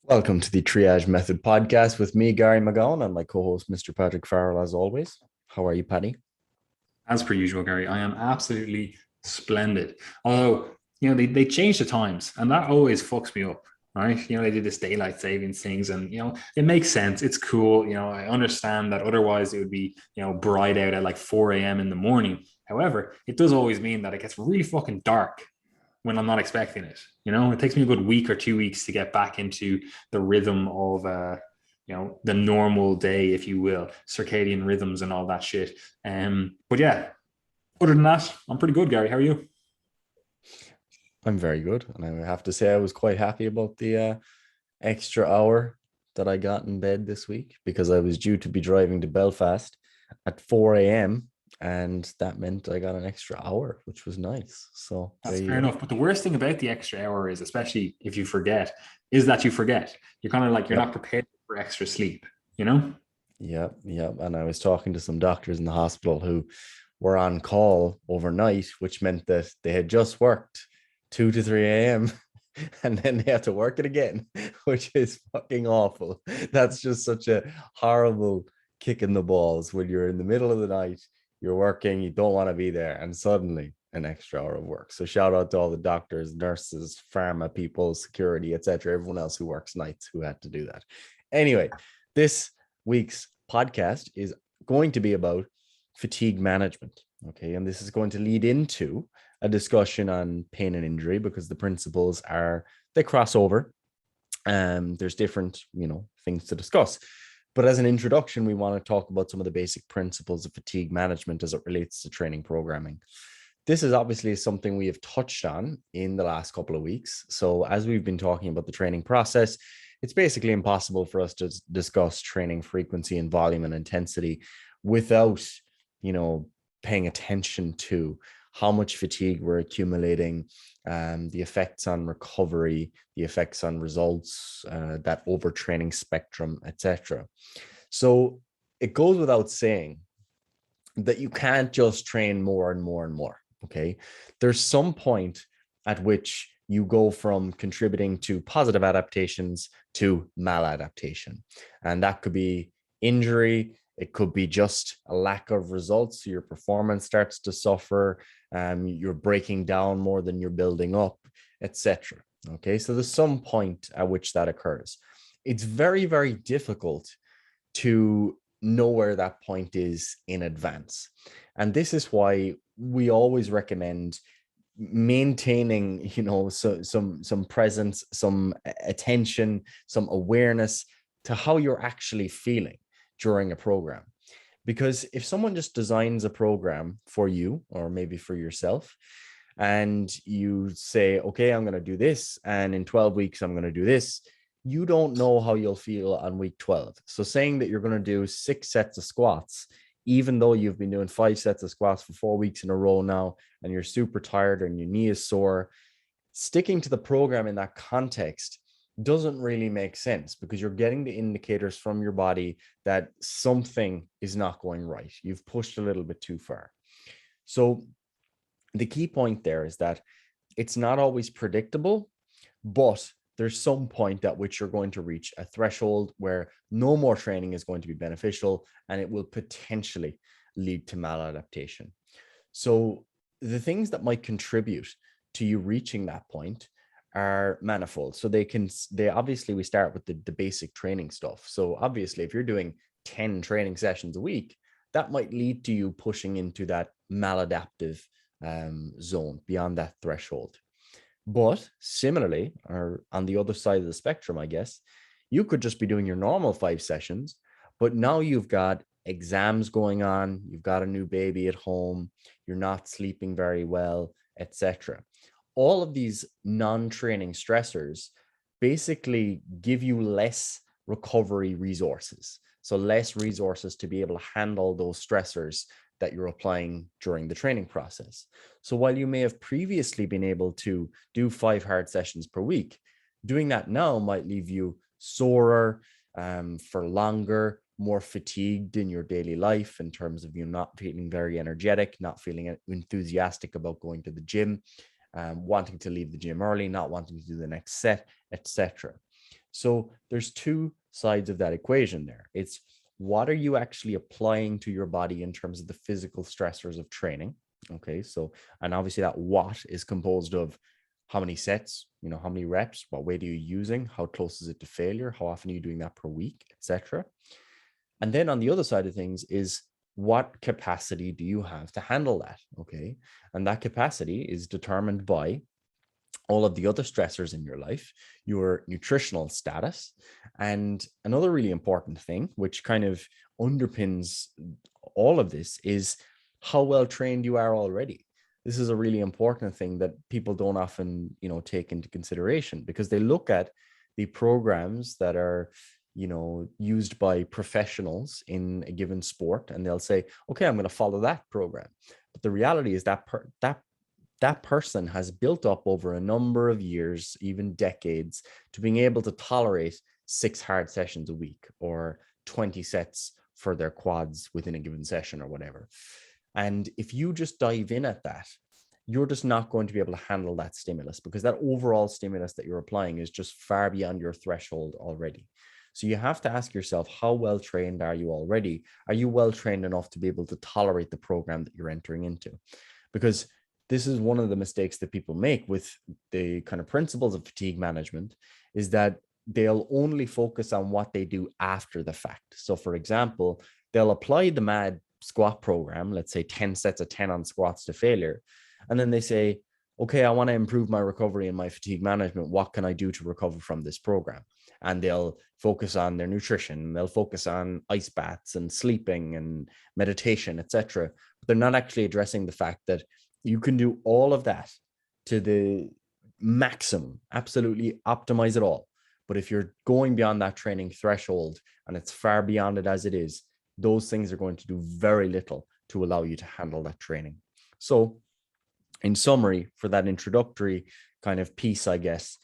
Welcome to the Triage Podcast with me, Gary McGowan, and my co-host, Mr. Patrick Farrell, as always. How are you, Paddy? As per usual, Gary, I am absolutely splendid. Although, they changed the times and that always fucks me up, right? They did this daylight savings things and, it makes sense. It's cool. I understand that otherwise it would be, bright out at like 4 a.m. in the morning. However, it does always mean that it gets really fucking dark when I'm not expecting it. It takes me a good week or 2 weeks to get back into the rhythm of, the normal day, if you will, circadian rhythms and all that shit. But yeah, other than that, I'm pretty good, Gary. How are you? I'm very good, and I have to say I was quite happy about the extra hour that I got in bed this week because I was due to be driving to Belfast at 4 a.m. and that meant I got an extra hour, which was nice. So there That's you fair go. enough. But the worst thing about the extra hour is, especially if you forget, is that you forget. You're kind of like, you're not Yep. prepared for extra sleep, you know? Yep. And I was talking to some doctors in the hospital who were on call overnight, which meant that they had just worked 2 to 3 a.m. and then they have to work it again, which is fucking awful. That's just such a horrible kick in the balls when you're in the middle of the night, you're working, you don't want to be there, and suddenly an extra hour of work. So shout out to all the doctors, nurses, pharma people, security, etc., everyone else who works nights who had to do that. Anyway, this week's podcast is going to be about fatigue management. Okay. And this is going to lead into a discussion on pain and injury because the principles they cross over. There's different, things to discuss. But as an introduction, we want to talk about some of the basic principles of fatigue management as it relates to training programming. This is obviously something we have touched on in the last couple of weeks. So as we've been talking about the training process, it's basically impossible for us to discuss training frequency and volume and intensity without, paying attention to how much fatigue we're accumulating, the effects on recovery, the effects on results, that overtraining spectrum, etc. So it goes without saying that you can't just train more and more and more. Okay. There's some point at which you go from contributing to positive adaptations to maladaptation. And that could be injury. It could be just a lack of results. So your performance starts to suffer. You're breaking down more than you're building up, etc. Okay. So there's some point at which that occurs. It's very, very difficult to know where that point is in advance. And this is why we always recommend maintaining, some presence, some attention, some awareness to how you're actually feeling during a program. Because if someone just designs a program for you or maybe for yourself, and you say, okay, I'm going to do this, and in 12 weeks, I'm going to do this, you don't know how you'll feel on week 12. So saying that you're going to do 6 sets of squats, even though you've been doing 5 sets of squats for 4 weeks in a row now, and you're super tired and your knee is sore, sticking to the program in that context doesn't really make sense because you're getting the indicators from your body that something is not going right. You've pushed a little bit too far. So the key point there is that it's not always predictable, but there's some point at which you're going to reach a threshold where no more training is going to be beneficial and it will potentially lead to maladaptation. So the things that might contribute to you reaching that point are manifold. So they obviously, we start with the basic training stuff. So obviously if you're doing 10 training sessions a week, that might lead to you pushing into that maladaptive zone beyond that threshold. But similarly, or on the other side of the spectrum, I guess, you could just be doing your normal 5 sessions, but now you've got exams going on, you've got a new baby at home, you're not sleeping very well, etc. All of these non-training stressors basically give you less recovery resources. So less resources to be able to handle those stressors that you're applying during the training process. So while you may have previously been able to do 5 hard sessions per week, doing that now might leave you sorer, for longer, more fatigued in your daily life in terms of you not feeling very energetic, not feeling enthusiastic about going to the gym, wanting to leave the gym early, not wanting to do the next set, etc. So there's two sides of that equation there. It's what are you actually applying to your body in terms of the physical stressors of training? Okay, so, and obviously that what is composed of how many sets, how many reps, what weight are you using, how close is it to failure, how often are you doing that per week, etc. And then on the other side of things is what capacity do you have to handle that? Okay, and that capacity is determined by all of the other stressors in your life, your nutritional status, and another really important thing, which kind of underpins all of this, is how well trained you are already. This is a really important thing that people don't often, take into consideration, because they look at the programs that are, used by professionals in a given sport, and they'll say, okay, I'm going to follow that program. But the reality is that person has built up over a number of years, even decades, to being able to tolerate 6 hard sessions a week or 20 sets for their quads within a given session or whatever. And if you just dive in at that, you're just not going to be able to handle that stimulus, because that overall stimulus that you're applying is just far beyond your threshold already. So you have to ask yourself, how well trained are you already? Are you well trained enough to be able to tolerate the program that you're entering into? Because this is one of the mistakes that people make with the kind of principles of fatigue management, is that they'll only focus on what they do after the fact. So for example, they'll apply the MAD squat program, let's say 10 sets of 10 on squats to failure. And then they say, okay, I want to improve my recovery and my fatigue management. What can I do to recover from this program? And they'll focus on their nutrition. They'll focus on ice baths and sleeping and meditation, etc. But they're not actually addressing the fact that you can do all of that to the maximum, absolutely optimize it all. But if you're going beyond that training threshold and it's far beyond it as it is, those things are going to do very little to allow you to handle that training. So in summary, for that introductory kind of piece, I guess,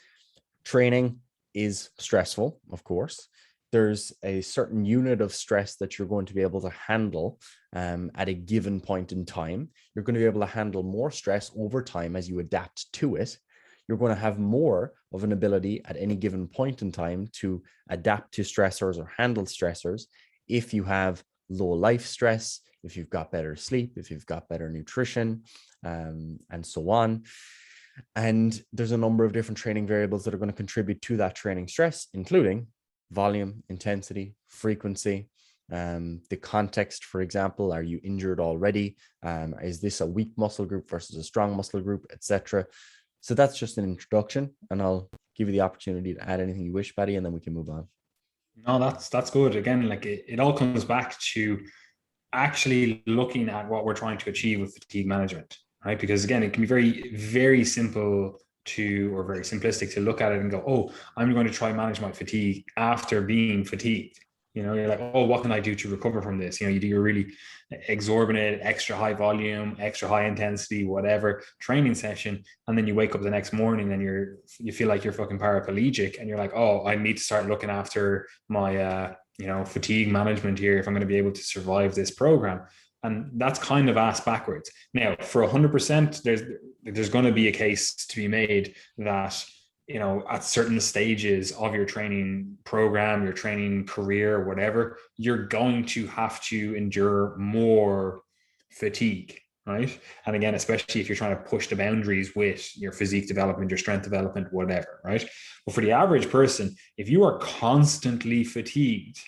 training is stressful, of course. There's a certain unit of stress that you're going to be able to handle at a given point in time. You're going to be able to handle more stress over time as you adapt to it. You're going to have more of an ability at any given point in time to adapt to stressors or handle stressors if you have low life stress, if you've got better sleep, if you've got better nutrition, and so on. And there's a number of different training variables that are going to contribute to that training stress, including volume, intensity, frequency, the context. For example, are you injured already? Is this a weak muscle group versus a strong muscle group, etc.? So that's just an introduction, and I'll give you the opportunity to add anything you wish, Paddy, and then we can move on. No, that's good. Again, like it all comes back to actually looking at what we're trying to achieve with fatigue management, right? Because again, it can be very, very simple or very simplistic to look at it and go, oh, I'm going to try and manage my fatigue after being fatigued. You're like, oh, what can I do to recover from this? You do your really exorbitant, extra high volume, extra high intensity, whatever training session. And then you wake up the next morning and you feel like you're fucking paraplegic, and you're like, oh, I need to start looking after my, fatigue management here if I'm going to be able to survive this program. And that's kind of ass backwards. Now, for 100%, there's going to be a case to be made that, at certain stages of your training program, your training career, whatever, you're going to have to endure more fatigue, right? And again, especially if you're trying to push the boundaries with your physique development, your strength development, whatever, right? But for the average person, if you are constantly fatigued,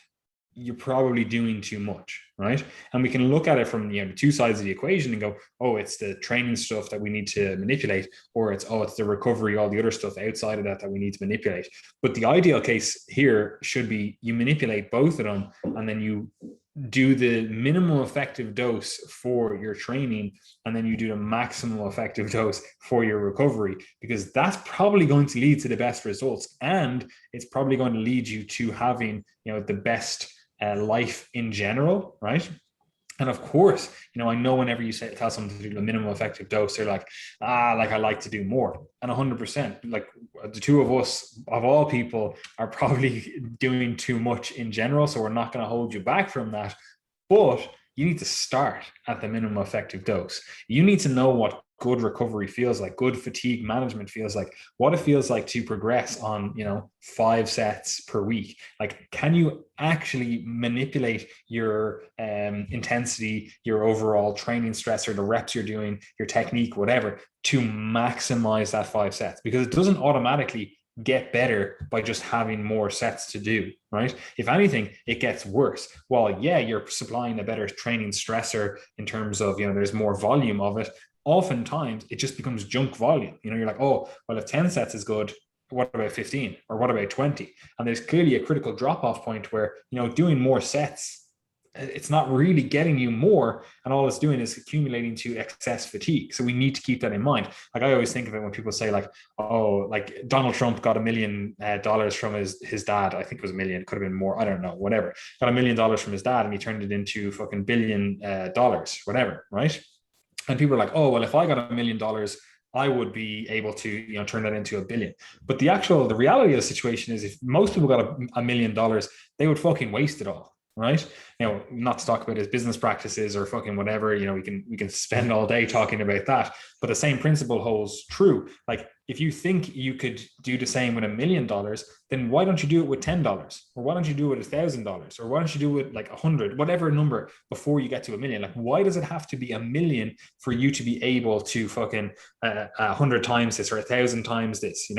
you're probably doing too much, right? And we can look at it from the two sides of the equation and go, oh, it's the training stuff that we need to manipulate, or it's the recovery, all the other stuff outside of that we need to manipulate. But the ideal case here should be you manipulate both of them, and then you do the minimum effective dose for your training, and then you do the maximum effective dose for your recovery, because that's probably going to lead to the best results, and it's probably going to lead you to having the best life in general, right? And of course, I know whenever you tell someone to do the minimum effective dose, they're like, I like to do more. And 100%, like the two of us, of all people, are probably doing too much in general. So we're not going to hold you back from that. But you need to start at the minimum effective dose. You need to know what good recovery feels like, good fatigue management feels like, what it feels like to progress on, 5 sets per week. Like, can you actually manipulate your intensity, your overall training stress, or the reps you're doing, your technique, whatever, to maximize that 5 sets? Because it doesn't automatically get better by just having more sets to do, right? If anything, it gets worse. While, yeah, you're supplying a better training stressor in terms of, there's more volume of it. Oftentimes it just becomes junk volume. You're like, oh, well, if 10 sets is good, what about 15 or what about 20? And there's clearly a critical drop-off point where, doing more sets, it's not really getting you more, and all it's doing is accumulating to excess fatigue. So we need to keep that in mind. Like, I always think of it when people say, like, oh, like Donald Trump got $1 million from his dad. I think it was 1 million, could have been more, I don't know, whatever. Got $1 million from his dad, and he turned it into fucking $1 billion, whatever, right? And people are like, oh, well, if I got $1 million, I would be able to, turn that into $1 billion. But the reality of the situation is, if most people got $1 million, they would fucking waste it all. Right? Not to talk about his business practices or fucking whatever, we can spend all day talking about that. But the same principle holds true. Like, if you think you could do the same with $1 million, then why don't you do it with $10? Or why don't you do it with $1,000? Or why don't you do it like 100, whatever number, before you get to $1 million? Like, why does it have to be $1 million for you to be able to fucking 100 times this or 1,000 times this?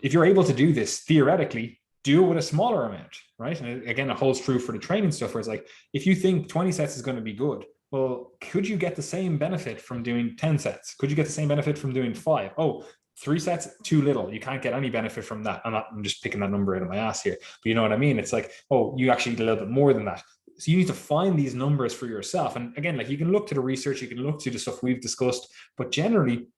If you're able to do this theoretically, do it with a smaller amount, right? And again, it holds true for the training stuff, where it's like, if you think 20 sets is going to be good, well, could you get the same benefit from doing 10 sets? Could you get the same benefit from doing 5? Oh, 3 sets, too little. You can't get any benefit from that. I'm just picking that number out of my ass here, but you know what I mean? It's like, oh, you actually need a little bit more than that. So you need to find these numbers for yourself. And again, like, you can look to the research, you can look to the stuff we've discussed, but generally,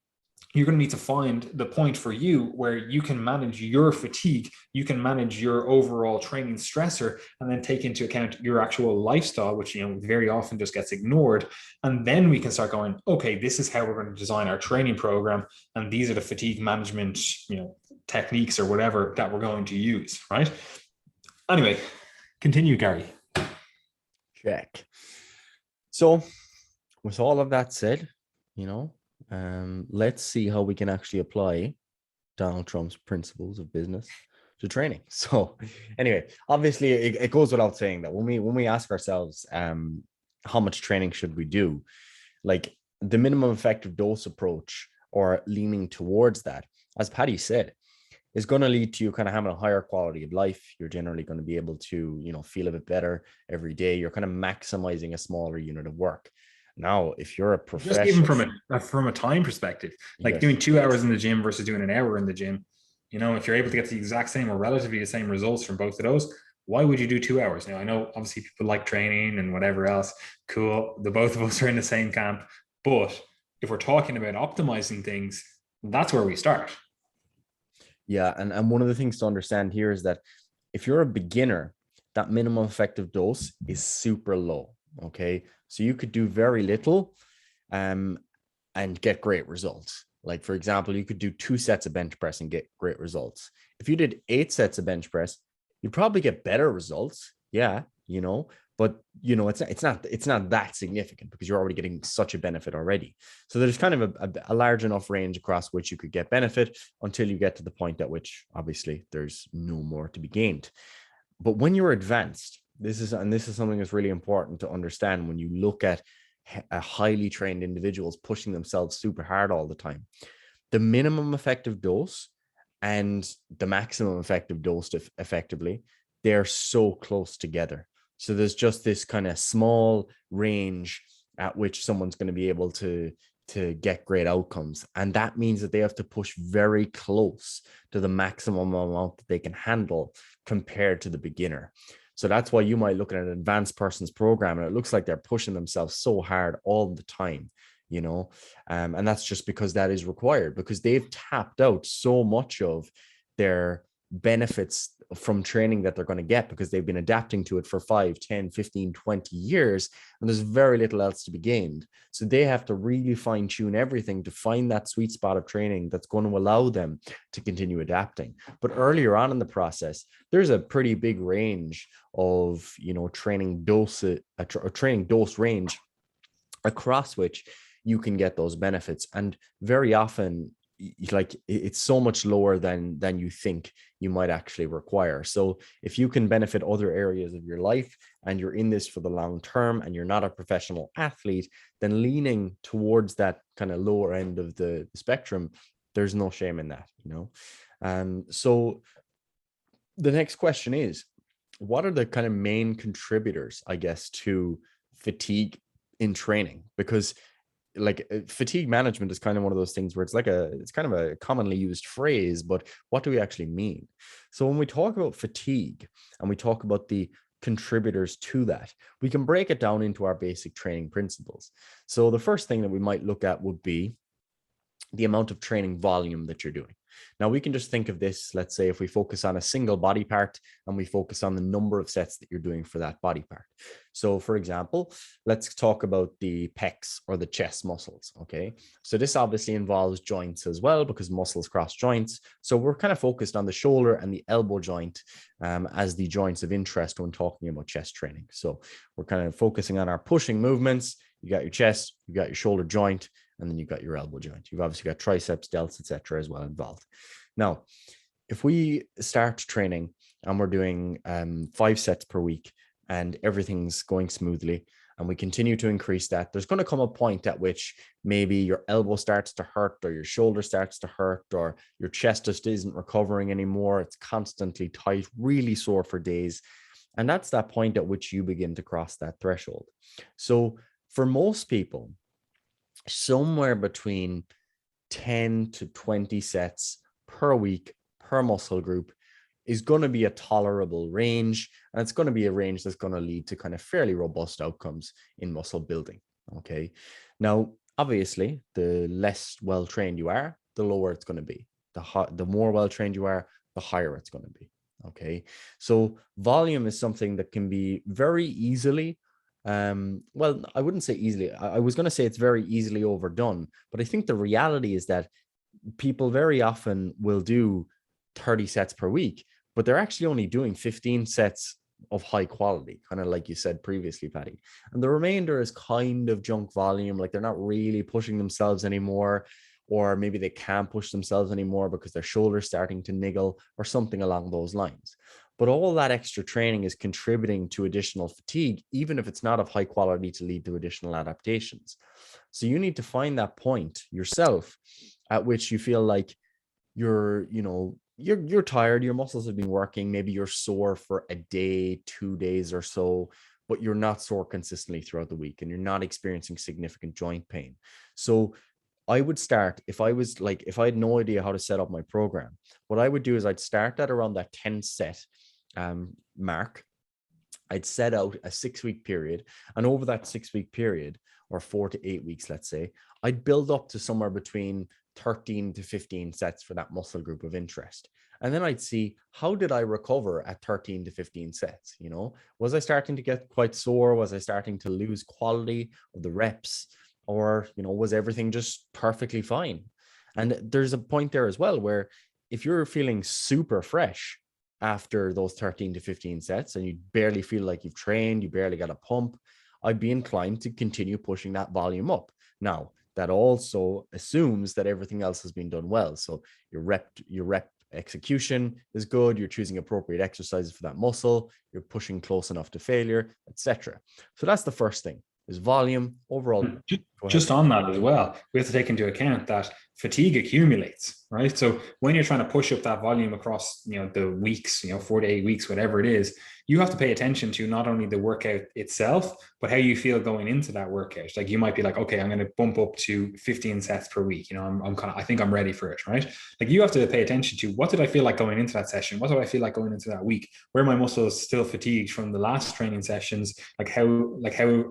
you're going to need to find the point for you where you can manage your fatigue, you can manage your overall training stressor, and then take into account your actual lifestyle, which, very often just gets ignored. And then we can start going, okay, this is how we're going to design our training program, and these are the fatigue management, techniques or whatever that we're going to use, right? Anyway, continue, Gary. Check. So with all of that said, let's see how we can actually apply Donald Trump's principles of business to training. So anyway, obviously it goes without saying that when we ask ourselves how much training should we do, like, the minimum effective dose approach, or leaning towards that, as Patty said, is going to lead to you kind of having a higher quality of life. You're generally going to be able to, feel a bit better every day. You're kind of maximizing a smaller unit of work. Now, if you're a professional, just even from a time perspective, like, yes, doing 2 hours in the gym versus doing an hour in the gym, if you're able to get the exact same or relatively the same results from both of those, why would you do 2 hours? Now, I know obviously people like training and whatever else. Cool. The both of us are in the same camp. But if we're talking about optimizing things, that's where we start. Yeah. And one of the things to understand here is that if you're a beginner, that minimum effective dose is super low. Okay. So you could do very little and get great results. Like, for example, you could do 2 sets of bench press and get great results. If you did 8 sets of bench press, you'd probably get better results. Yeah. But it's not that significant, because you're already getting such a benefit already. So there's kind of a large enough range across which you could get benefit, until you get to the point at which obviously there's no more to be gained. But when you're advanced, this is something that's really important to understand when you look at a highly trained individuals pushing themselves super hard all the time. The minimum effective dose and the maximum effective dose, effectively, they're so close together. So there's just this kind of small range at which someone's going to be able to get great outcomes. And that means that they have to push very close to the maximum amount that they can handle compared to the beginner. So that's why you might look at an advanced person's program and it looks like they're pushing themselves so hard all the time, and that's just because that is required, because they've tapped out so much of their benefits from training that they're going to get, because they've been adapting to it for 5, 10, 15, 20 years, and there's very little else to be gained. So they have to really fine tune everything to find that sweet spot of training that's going to allow them to continue adapting. But earlier on in the process, there's a pretty big range of, training dose range across which you can get those benefits. And very often, like, it's so much lower than you think you might actually require. So if you can benefit other areas of your life and you're in this for the long term and you're not a professional athlete, then leaning towards that kind of lower end of the spectrum, there's no shame in that, you know. So the next question is, what are the kind of main contributors, I guess, to fatigue in training? Because like fatigue management is kind of one of those things where it's kind of a commonly used phrase, but what do we actually mean? So when we talk about fatigue and we talk about the contributors to that, we can break it down into our basic training principles. So the first thing that we might look at would be the amount of training volume that you're doing. Now, we can just think of this, let's say, if we focus on a single body part and we focus on the number of sets that you're doing for that body part. So, for example, let's talk about the pecs or the chest muscles, okay? So this obviously involves joints as well because muscles cross joints. So we're kind of focused on the shoulder and the elbow joint as the joints of interest when talking about chest training. So we're kind of focusing on our pushing movements. You got your chest, you got your shoulder joint, and then you've got your elbow joint. You've obviously got triceps, delts, etc. as well involved. Now, if we start training and we're doing 5 sets per week and everything's going smoothly and we continue to increase that, there's going to come a point at which maybe your elbow starts to hurt or your shoulder starts to hurt or your chest just isn't recovering anymore. It's constantly tight, really sore for days. And that's that point at which you begin to cross that threshold. So for most people, somewhere between 10 to 20 sets per week per muscle group is going to be a tolerable range, and it's going to be a range that's going to lead to kind of fairly robust outcomes in muscle building. Okay, now obviously the less well trained you are, the lower it's going to be. The more well trained you are, the higher it's going to be. Okay, so volume is something that can be very easily well, I wouldn't say easily. I was going to say it's very easily overdone, but I think the reality is that people very often will do 30 sets per week, but they're actually only doing 15 sets of high quality, kind of like you said previously, Patty. And the remainder is kind of junk volume, like they're not really pushing themselves anymore, or maybe they can't push themselves anymore because their shoulder's starting to niggle or something along those lines. But all that extra training is contributing to additional fatigue, even if it's not of high quality to lead to additional adaptations. So you need to find that point yourself at which you feel like you're tired, your muscles have been working, maybe you're sore for a day, 2 days or so, but you're not sore consistently throughout the week and you're not experiencing significant joint pain. So I would start, if I had no idea how to set up my program, what I would do is I'd start at around that 10 set mark. I'd set out a 6-week period. And over that 6-week period, or 4 to 8 weeks, let's say, I'd build up to somewhere between 13 to 15 sets for that muscle group of interest. And then I'd see, how did I recover at 13 to 15 sets? You know, was I starting to get quite sore? Was I starting to lose quality of the reps? Or, you know, was everything just perfectly fine? And there's a point there as well where if you're feeling super fresh after those 13 to 15 sets and you barely feel like you've trained, you barely got a pump, I'd be inclined to continue pushing that volume up. Now, that also assumes that everything else has been done well. So your rep execution is good, you're choosing appropriate exercises for that muscle, you're pushing close enough to failure, etc. So that's the first thing, is volume overall. Just on that as well, we have to take into account that fatigue accumulates, right? So when you're trying to push up that volume across, the weeks, 4 to 8 weeks, whatever it is, you have to pay attention to not only the workout itself, but how you feel going into that workout. Like you might be like, okay, I'm going to bump up to 15 sets per week. I think I'm ready for it, right? Like you have to pay attention to, what did I feel like going into that session? What do I feel like going into that week? Where my muscles still fatigued from the last training sessions? Like how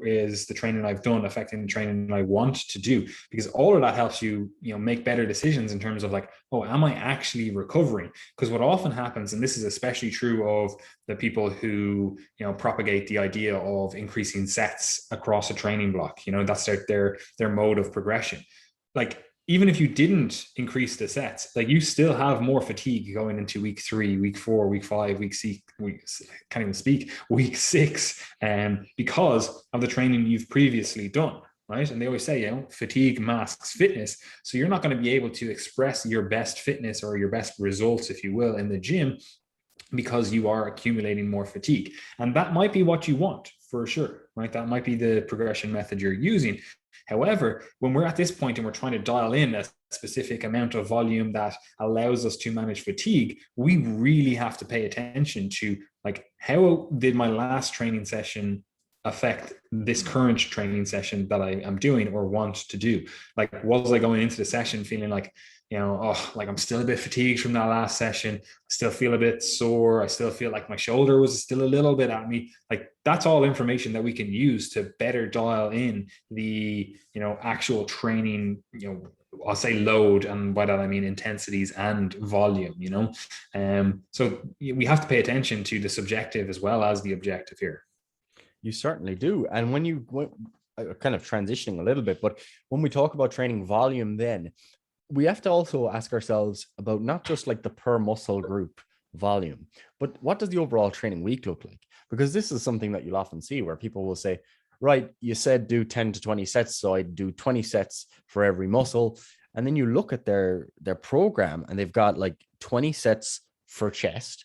is the training I've done affecting the training I want to do? Because all of that helps you, make better decisions in terms of like, oh, am I actually recovering? Because what often happens, and this is especially true of the people who, propagate the idea of increasing sets across a training block, that's their mode of progression. Like, even if you didn't increase the sets, like you still have more fatigue going into week 3, week 4, week 5, week 6, week 6, because of the training you've previously done. right? And they always say, fatigue masks fitness. So you're not going to be able to express your best fitness or your best results, if you will, in the gym because you are accumulating more fatigue. And that might be what you want for sure, right? That might be the progression method you're using. However, when we're at this point and we're trying to dial in a specific amount of volume that allows us to manage fatigue, we really have to pay attention to, like, how did my last training session affect this current training session that I am doing or want to do? Like, was I going into the session feeling like, like I'm still a bit fatigued from that last session. I still feel a bit sore. I still feel like my shoulder was still a little bit at me. Like, that's all information that we can use to better dial in the, actual training, I'll say load, and by that I mean intensities and volume, so we have to pay attention to the subjective as well as the objective here. You certainly do. And when kind of transitioning a little bit, but when we talk about training volume, then we have to also ask ourselves about not just like the per muscle group volume, but what does the overall training week look like? Because this is something that you'll often see where people will say, right, you said do 10 to 20 sets. So I do 20 sets for every muscle. And then you look at their program and they've got like 20 sets for chest.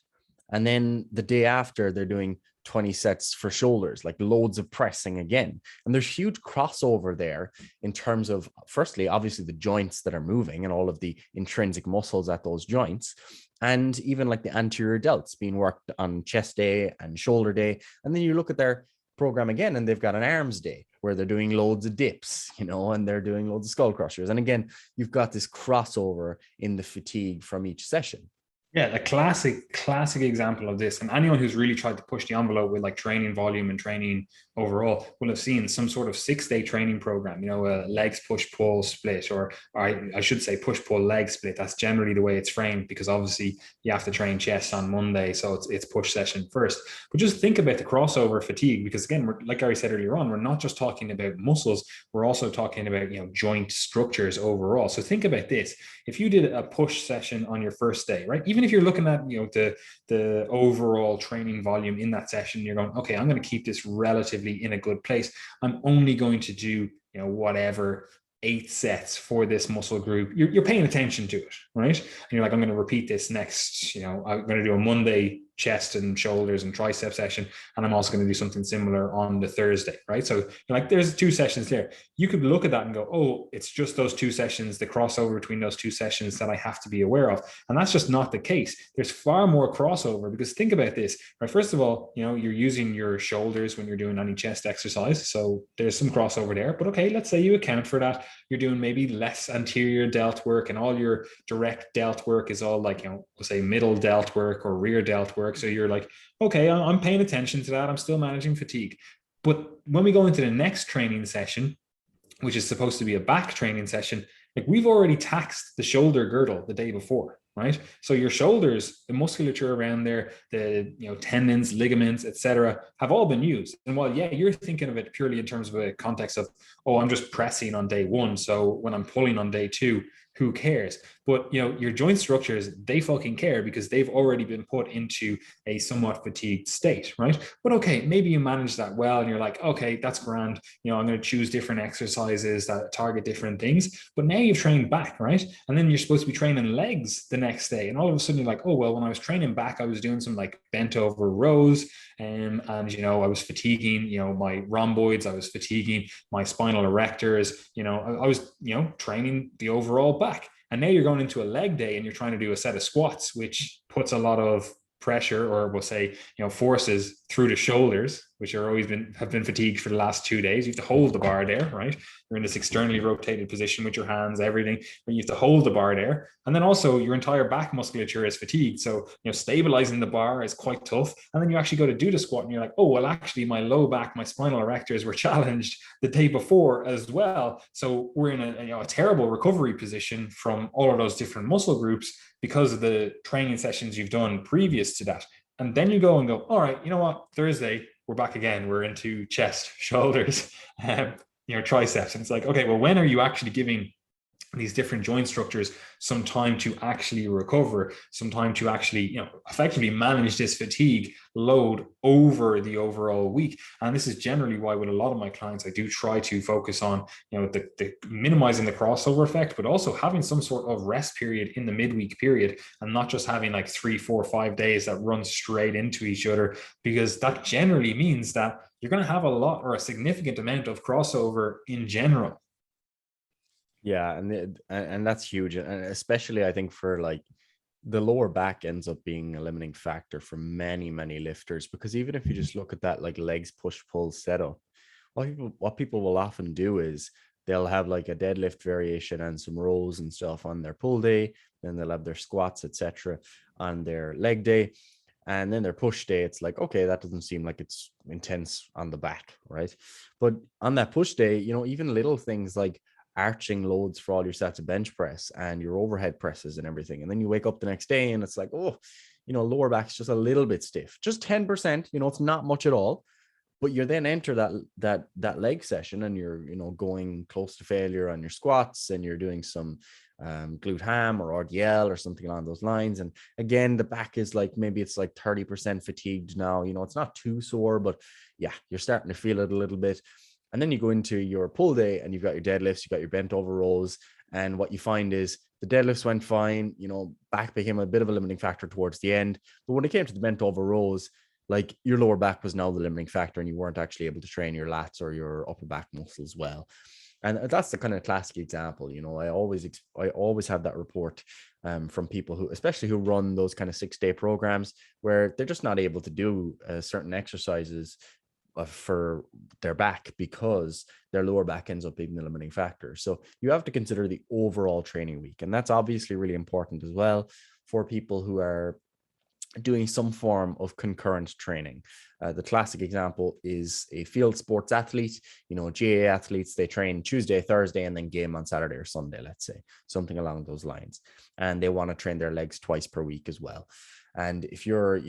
And then the day after they're doing 20 sets for shoulders, like loads of pressing again. And there's huge crossover there in terms of, firstly, obviously the joints that are moving and all of the intrinsic muscles at those joints. And even like the anterior delts being worked on chest day and shoulder day. And then you look at their program again and they've got an arms day where they're doing loads of dips, and they're doing loads of skull crushers. And again, you've got this crossover in the fatigue from each session. Yeah, the classic example of this, and anyone who's really tried to push the envelope with like training volume and training overall will have seen some sort of 6-day training program, a legs push pull split, or I should say push pull leg split. That's generally the way it's framed, because obviously you have to train chest on Monday, so it's push session first. But just think about the crossover fatigue, because again, like Gary said earlier on, we're not just talking about muscles, we're also talking about joint structures overall. So think about this: if you did a push session on your first day, right, even if you're looking at the overall training volume in that session, you're going, okay, I'm going to keep this relatively in a good place. I'm only going to do whatever 8 sets for this muscle group. You're paying attention to it, right? And you're like, I'm going to repeat this next. I'm going to do a Monday chest and shoulders and tricep session, and I'm also going to do something similar on the Thursday, right? So like, there's 2 sessions there. You could look at that and go, oh, it's just those 2 sessions, the crossover between those 2 sessions that I have to be aware of. And that's just not the case. There's far more crossover, because think about this, right? First of all, you're using your shoulders when you're doing any chest exercise, so there's some crossover there. But okay, let's say you account for that. You're doing maybe less anterior delt work, and all your direct delt work is all like, we'll say middle delt work or rear delt work. So you're like, okay, I'm paying attention to that. I'm still managing fatigue. But when we go into the next training session, which is supposed to be a back training session, like, we've already taxed the shoulder girdle the day before, right? So your shoulders, the musculature around there, the tendons, ligaments, etc., have all been used. And while you're thinking of it purely in terms of a context of, oh, I'm just pressing on day 1, so when I'm pulling on day 2, who cares? But your joint structures, they fucking care, because they've already been put into a somewhat fatigued state, right? But okay, maybe you manage that well, and you're like, okay, that's grand. I'm going to choose different exercises that target different things. But now you've trained back, right? And then you're supposed to be training legs the next day, and all of a sudden you're like, oh well, when I was training back, I was doing some like bent over rows, and I was fatiguing, my rhomboids, I was fatiguing my spinal erectors, I was, training the overall back. And now you're going into a leg day and you're trying to do a set of squats, which puts a lot of pressure, or we'll say, forces through the shoulders, which have been fatigued for the last 2 days. You have to hold the bar there, right? You're in this externally rotated position with your hands, everything, but you have to hold the bar there. And then also your entire back musculature is fatigued. So, stabilizing the bar is quite tough. And then you actually go to do the squat and you're like, oh, well, actually my low back, my spinal erectors were challenged the day before as well. So we're in a terrible recovery position from all of those different muscle groups because of the training sessions you've done previous to that. And then you go, all right, you know what? Thursday, we're back again. We're into chest, shoulders, triceps. And it's like, okay, well, when are you actually giving these different joint structures some time to actually recover, some time to actually, effectively manage this fatigue load over the overall week. And this is generally why with a lot of my clients, I do try to focus on, the minimizing the crossover effect, but also having some sort of rest period in the midweek period, and not just having like 3, 4, 5 days that run straight into each other, because that generally means that you're going to have a lot or a significant amount of crossover in general. Yeah, and that's huge, and especially I think for like the lower back ends up being a limiting factor for many lifters, because even if you just look at that like legs push pull setup, what people will often do is they'll have like a deadlift variation and some rows and stuff on their pull day, then they'll have their squats etc. on their leg day, and then their push day, it's like, okay, that doesn't seem like it's intense on the back, right? But on that push day, even little things like arching loads for all your sets of bench press and your overhead presses and everything, and then you wake up the next day and it's like, oh, lower back's just a little bit stiff, just 10%, it's not much at all. But you then enter that leg session and you're going close to failure on your squats, and you're doing some glute ham or RDL or something along those lines, and again the back is like, maybe it's like 30% fatigued now, it's not too sore, but yeah, you're starting to feel it a little bit. And then you go into your pull day and you've got your deadlifts, you've got your bent over rows, and what you find is the deadlifts went fine, back became a bit of a limiting factor towards the end, but when it came to the bent over rows, like your lower back was now the limiting factor, and you weren't actually able to train your lats or your upper back muscles well. And that's the kind of classic example. I always have that report from people who, especially who run those kind of 6-day programs, where they're just not able to do certain exercises for their back because their lower back ends up being the limiting factor. So you have to consider the overall training week, and that's obviously really important as well for people who are doing some form of concurrent training. The classic example is a field sports athlete. GA athletes, they train Tuesday, Thursday, and then game on Saturday or Sunday, let's say, something along those lines. And they want to train their legs twice per week as well. And if you're,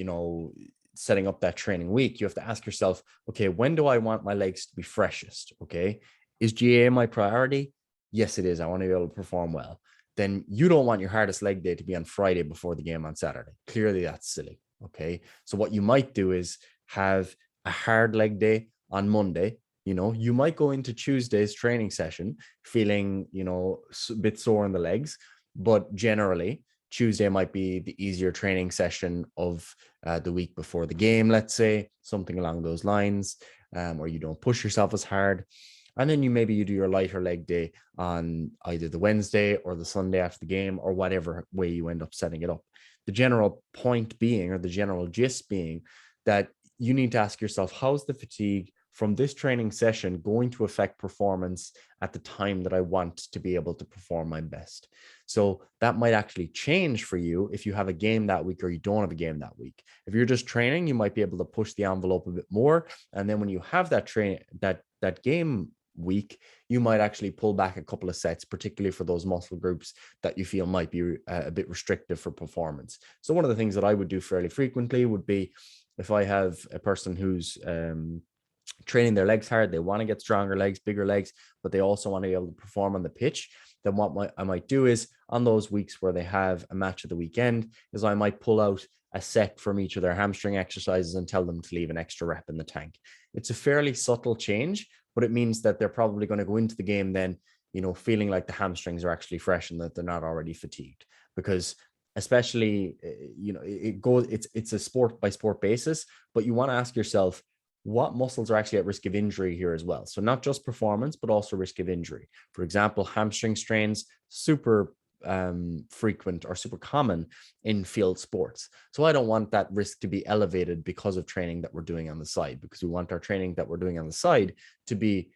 setting up that training week, you have to ask yourself, okay, when do I want my legs to be freshest? Okay. Is GA my priority? Yes, it is. I want to be able to perform well. Then you don't want your hardest leg day to be on Friday before the game on Saturday. Clearly, that's silly. Okay. So what you might do is have a hard leg day on Monday. You might go into Tuesday's training session feeling, a bit sore in the legs, but generally Tuesday might be the easier training session of the week before the game, let's say, something along those lines, or you don't push yourself as hard. And then you do your lighter leg day on either the Wednesday or the Sunday after the game, or whatever way you end up setting it up. The general point being, or the general gist being, that you need to ask yourself, how's the fatigue from this training session going to affect performance at the time that I want to be able to perform my best? So that might actually change for you if you have a game that week or you don't have a game that week. If you're just training, you might be able to push the envelope a bit more. And then when you have that game week, you might actually pull back a couple of sets, particularly for those muscle groups that you feel might be a bit restrictive for performance. So one of the things that I would do fairly frequently would be, if I have a person who's training their legs hard, they want to get stronger legs, bigger legs, but they also want to be able to perform on the pitch, then what I might do is, on those weeks where they have a match at the weekend, is I might pull out a set from each of their hamstring exercises and tell them to leave an extra rep in the tank. It's a fairly subtle change, but it means that they're probably going to go into the game then, feeling like the hamstrings are actually fresh and that they're not already fatigued. Because especially, it's a sport by sport basis, but you want to ask yourself, what muscles are actually at risk of injury here as well? So not just performance, but also risk of injury. For example, hamstring strains, super frequent or super common in field sports. So I don't want that risk to be elevated because of training that we're doing on the side, because we want our training that we're doing on the side to be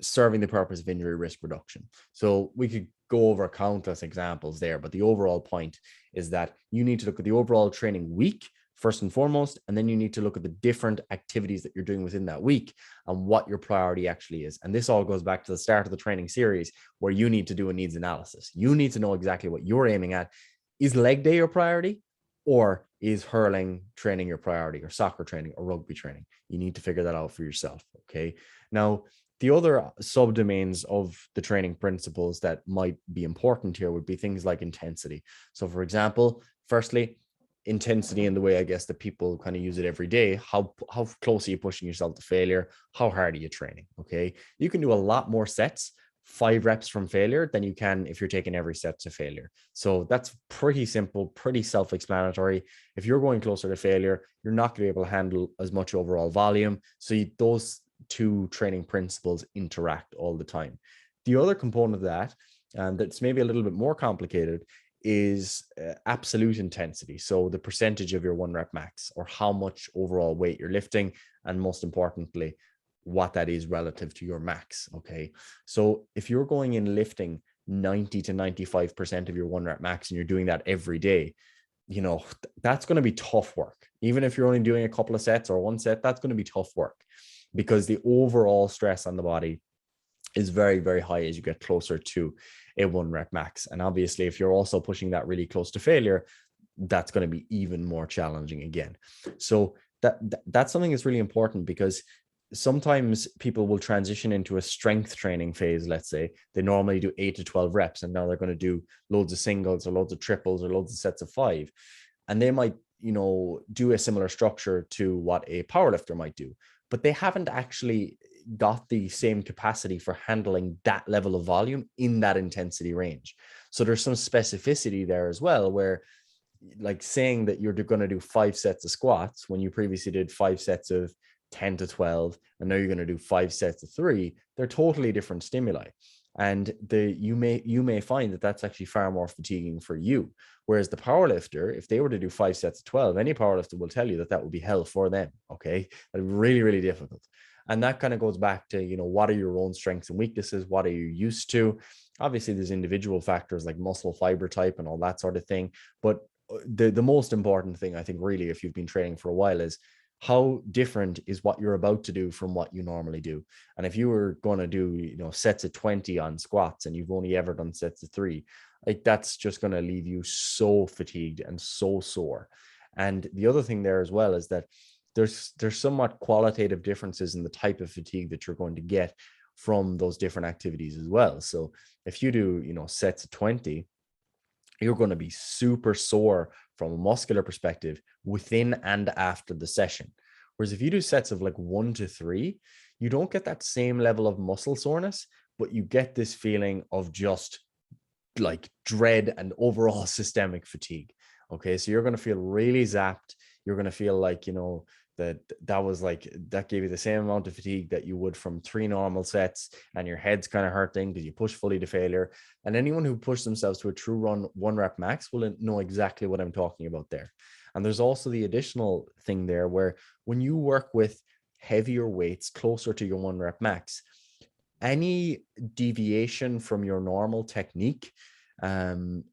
serving the purpose of injury risk reduction. So we could go over countless examples there, but the overall point is that you need to look at the overall training week first and foremost, and then you need to look at the different activities that you're doing within that week and what your priority actually is. And this all goes back to the start of the training series, where you need to do a needs analysis. You need to know exactly what you're aiming at. Is leg day your priority, or is hurling training your priority, or soccer training, or rugby training? You need to figure that out for yourself. Okay. Now, The other subdomains of the training principles that might be important here would be things like intensity. So for example, firstly, intensity in the way I guess that people kind of use it every day. How close are you pushing yourself to failure? How hard are you training? Okay. You can do a lot more sets, 5 reps from failure, than you can if you're taking every set to failure. So that's pretty simple, pretty self-explanatory. If you're going closer to failure, you're not going to be able to handle as much overall volume. So those two training principles interact all the time. The other component of that, and that's maybe a little bit more complicated, is absolute intensity. So the percentage of your 1 rep max, or how much overall weight you're lifting, and most importantly, what that is relative to your max. Okay. So if you're going in lifting 90 to 95% of your 1 rep max and you're doing that every day, that's going to be tough work. Even if you're only doing a couple of sets or 1 set, that's going to be tough work, because the overall stress on the body is very, very high as you get closer to a 1 rep max. And obviously, if you're also pushing that really close to failure, that's going to be even more challenging again. So that's something that's really important, because sometimes people will transition into a strength training phase. Let's say they normally do 8 to 12 reps, and now they're going to do loads of singles or loads of triples or loads of sets of 5. And they might, do a similar structure to what a powerlifter might do, but they haven't actually got the same capacity for handling that level of volume in that intensity range. So there's some specificity there as well, where like saying that you're going to do 5 sets of squats when you previously did 5 sets of 10 to 12, and now you're going to do 5 sets of 3, they're totally different stimuli. And you may find that that's actually far more fatiguing for you. Whereas the powerlifter, if they were to do 5 sets of 12, any powerlifter will tell you that that would be hell for them. Okay. That'd be really, really difficult. And that kind of goes back to, what are your own strengths and weaknesses? What are you used to? Obviously, there's individual factors like muscle fiber type and all that sort of thing. But the most important thing, I think, really, if you've been training for a while, is how different is what you're about to do from what you normally do. And if you were going to do, sets of 20 on squats and you've only ever done sets of 3, like that's just going to leave you so fatigued and so sore. And the other thing there as well is that there's somewhat qualitative differences in the type of fatigue that you're going to get from those different activities as well. So if you do, sets of 20, you're going to be super sore from a muscular perspective within and after the session. Whereas if you do sets of like 1 to 3, you don't get that same level of muscle soreness, but you get this feeling of just like dread and overall systemic fatigue. Okay. So you're going to feel really zapped. You're going to feel like, that gave you the same amount of fatigue that you would from 3 normal sets, and your head's kind of hurting because you push fully to failure. And anyone who pushed themselves to a true 1 rep max will know exactly what I'm talking about there. And there's also the additional thing there where when you work with heavier weights closer to your 1 rep max, any deviation from your normal technique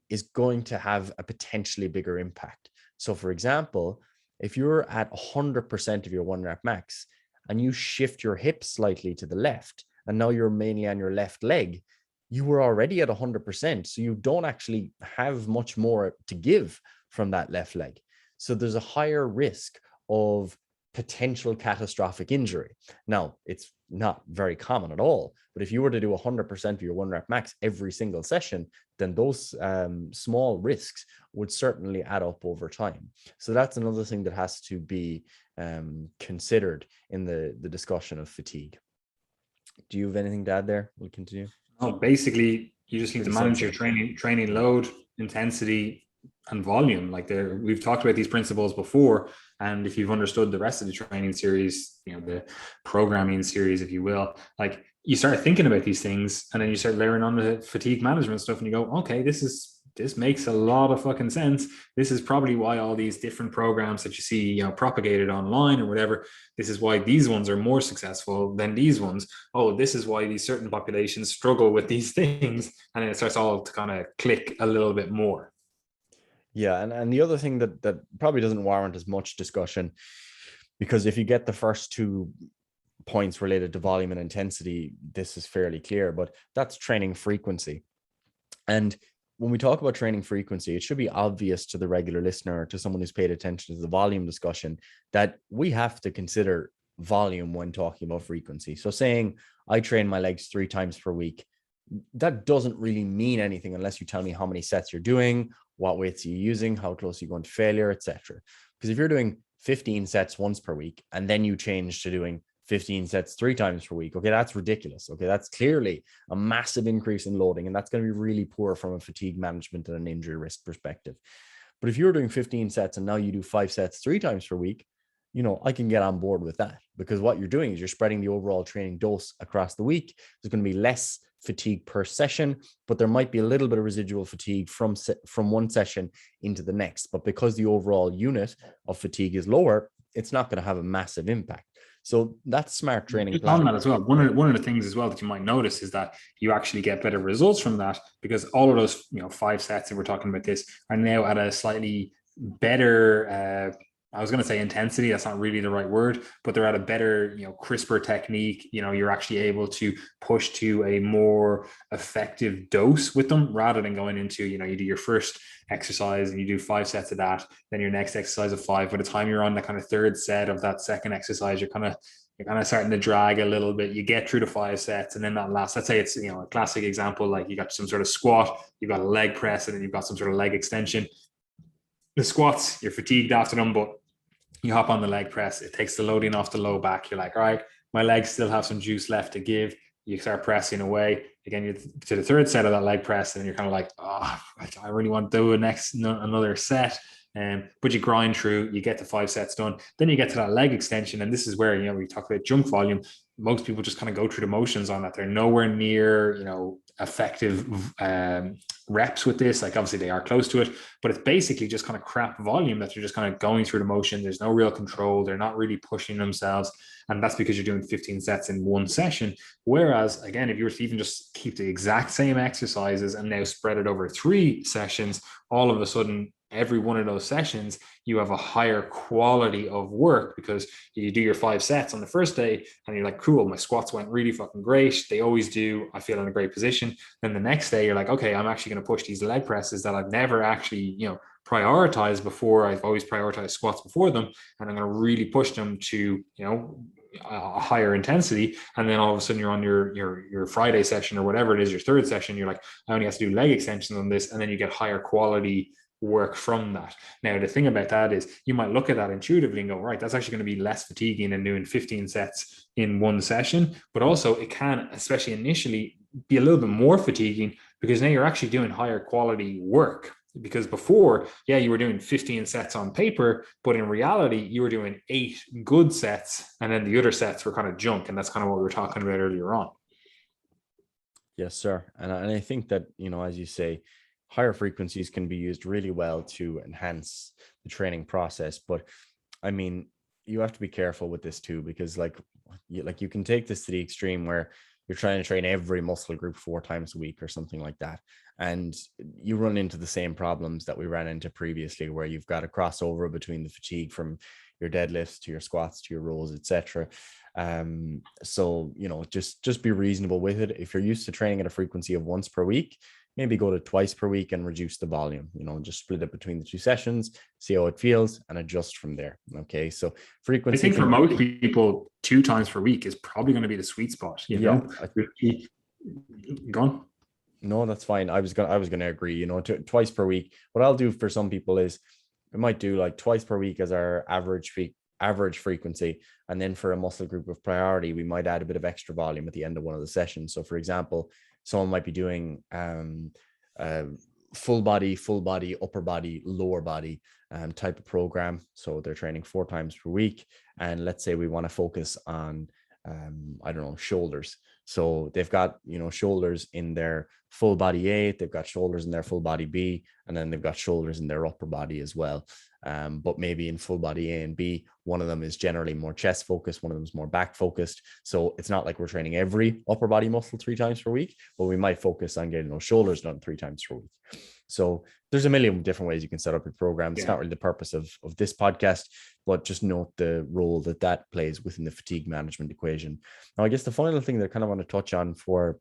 is going to have a potentially bigger impact. So for example, if you're at 100% of your 1 rep max and you shift your hips slightly to the left, and now you're mainly on your left leg, you were already at 100%. So you don't actually have much more to give from that left leg. So there's a higher risk of potential catastrophic injury. Now, it's not very common at all, but if you were to do 100% of your 1 rep max every single session, then those small risks would certainly add up over time. So that's another thing that has to be considered in the discussion of fatigue. Do you have anything to add there? We'll continue. Oh, basically, you just need to manage your training load, intensity, and volume. Like we've talked about these principles before, and if you've understood the rest of the training series, the programming series, if you will, like you start thinking about these things, and then you start layering on the fatigue management stuff, and you go, okay, this makes a lot of fucking sense. This is probably why all these different programs that you see, propagated online or whatever, this is why these ones are more successful than these ones. Oh, this is why these certain populations struggle with these things. And then it starts all to kind of click a little bit more. Yeah. And the other thing that probably doesn't warrant as much discussion, because if you get the first 2 points related to volume and intensity, this is fairly clear, but that's training frequency. And when we talk about training frequency, it should be obvious to the regular listener, to someone who's paid attention to the volume discussion, that we have to consider volume when talking about frequency. So saying I train my legs 3 times per week. That doesn't really mean anything unless you tell me how many sets you're doing, what weights are you using, how close are you going to failure, etc. Because if you're doing 15 sets once per week and then you change to doing 15 sets 3 times per week, okay, that's ridiculous. Okay, that's clearly a massive increase in loading, and that's going to be really poor from a fatigue management and an injury risk perspective. But if you're doing 15 sets and now you do 5 sets 3 times per week, I can get on board with that, because what you're doing is you're spreading the overall training dose across the week. There's going to be less fatigue per session, but there might be a little bit of residual fatigue from one session into the next. But because the overall unit of fatigue is lower, it's not going to have a massive impact. So that's smart training Just planning. on that as well, one of the things as well that you might notice is that you actually get better results from that, because all of those 5 sets, and we're talking about this, are now at a slightly better I was going to say intensity. That's not really the right word, but they're at a better, crisper technique. You're actually able to push to a more effective dose with them, rather than going into, you do your first exercise and you do 5 sets of that, then your next exercise of 5. By the time you're on the kind of third set of that second exercise, you're kind of starting to drag a little bit. You get through the 5 sets, and then that last, let's say it's, a classic example, like you got some sort of squat, you've got a leg press, and then you've got some sort of leg extension. The squats, you're fatigued after them, but you hop on the leg press, it takes the loading off the low back. You're like, all right, my legs still have some juice left to give. You start pressing away. Again, you're to the third set of that leg press, and you're kind of like, oh, I really want to do another set. But you grind through, you get the 5 sets done. Then you get to that leg extension. And this is where, we talk about junk volume. Most people just kind of go through the motions on that. They're nowhere near, effective reps with this. Like, obviously they are close to it, but it's basically just kind of crap volume that you're just kind of going through the motion. There's no real control. They're not really pushing themselves. And that's because you're doing 15 sets in one session. Whereas, again, if you were to even just keep the exact same exercises and now spread it over 3 sessions, all of a sudden, every one of those sessions, you have a higher quality of work, because you do your 5 sets on the first day and you're like, cool, my squats went really fucking great. They always do. I feel in a great position. Then the next day you're like, okay, I'm actually going to push these leg presses that I've never actually, prioritized before. I've always prioritized squats before them, and I'm going to really push them to, a higher intensity. And then all of a sudden you're on your Friday session or whatever it is, your third session, you're like, I only have to do leg extensions on this. And then you get higher quality work from that. Now, the thing about that is you might look at that intuitively and go, right, that's actually going to be less fatiguing than doing 15 sets in one session. But also it can, especially initially, be a little bit more fatiguing, because now you're actually doing higher quality work. Because before, you were doing 15 sets on paper, but in reality, you were doing 8 good sets, and then the other sets were kind of junk. And that's kind of what we were talking about earlier on. Yes, sir. And I think that, as you say, higher frequencies can be used really well to enhance the training process. But I mean, you have to be careful with this too, because you can take this to the extreme where you're trying to train every muscle group 4 times a week or something like that. And you run into the same problems that we ran into previously, where you've got a crossover between the fatigue from your deadlifts to your squats to your rows, etc. So, just be reasonable with it. If you're used to training at a frequency of once per week, maybe go to twice per week and reduce the volume, just split it between the 2 sessions, see how it feels, and adjust from there. Okay. So frequency. I think for most people, 2 times per week is probably going to be the sweet spot. Go on. No, that's fine. I was going to agree, twice per week. What I'll do for some people is we might do like twice per week as our average frequency. And then for a muscle group of priority, we might add a bit of extra volume at the end of one of the sessions. So for example, someone might be doing full body, upper body, lower body type of program. So they're training 4 times per week. And let's say we want to focus on, shoulders. So they've got, shoulders in their full body A, they've got shoulders in their full body B, and then they've got shoulders in their upper body as well. But maybe in full body A and B, one of them is generally more chest focused, one of them is more back focused. So it's not like we're training every upper body muscle 3 times per week, but we might focus on getting those shoulders done 3 times per week. So there's a million different ways you can set up your program. It's not really the purpose of this podcast, but just note the role that plays within the fatigue management equation. Now, I guess the final thing that I kind of want to touch on for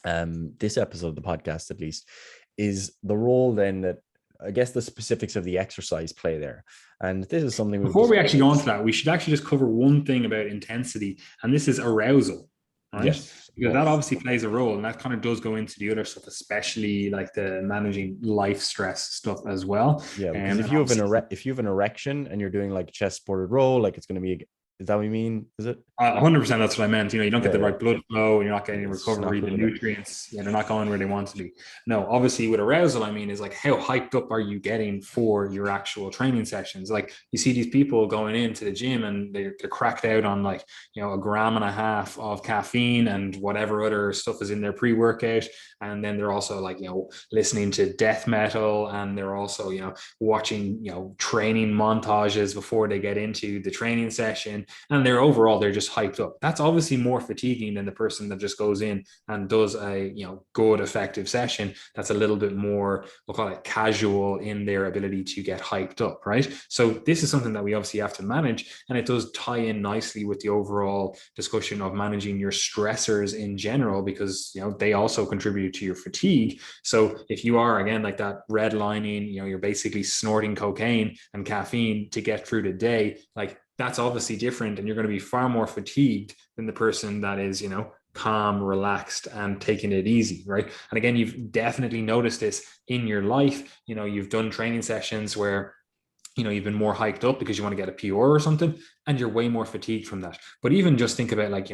this episode of the podcast, at least, is the role then that I guess the specifics of the exercise play there. And this is something before we actually go on to that, we should actually just cover one thing about intensity, and this is arousal. right? Yes, of Because that course. obviously plays a role, and that kind of does go into the other stuff, especially like the managing life stress stuff as well. Yeah, because And obviously, if you have an erection and you're doing like a chest supported row, like it's going to be, is that what you mean? Is it? 100%, that's what I meant. You don't get Yeah, the yeah. right blood flow, and you're not getting It's just not recovery, the doing it. nutrients, they're not going where they want to be. No, obviously with arousal, I mean, is like how hyped up are you getting for your actual training sessions? Like you see these people going into the gym and they're cracked out on like, a gram and a half of caffeine and whatever other stuff is in their pre-workout. And then they're also like, listening to death metal, and they're also, watching, training montages before they get into the training session, and they're just hyped up. That's obviously more fatiguing than the person that just goes in and does a good effective session that's a little bit more, we'll call it casual, in their ability to get hyped up, right? So this is something that we obviously have to manage, and it does tie in nicely with the overall discussion of managing your stressors in general, because they also contribute to your fatigue. So if you are, again, like that redlining, you're basically snorting cocaine and caffeine to get through the day, like that's obviously different, and you're going to be far more fatigued than the person that is, calm, relaxed, and taking it easy, right? And again, you've definitely noticed this in your life. You've done training sessions where you've been more hyped up because you want to get a PR or something, and you're way more fatigued from that. But even just think about like,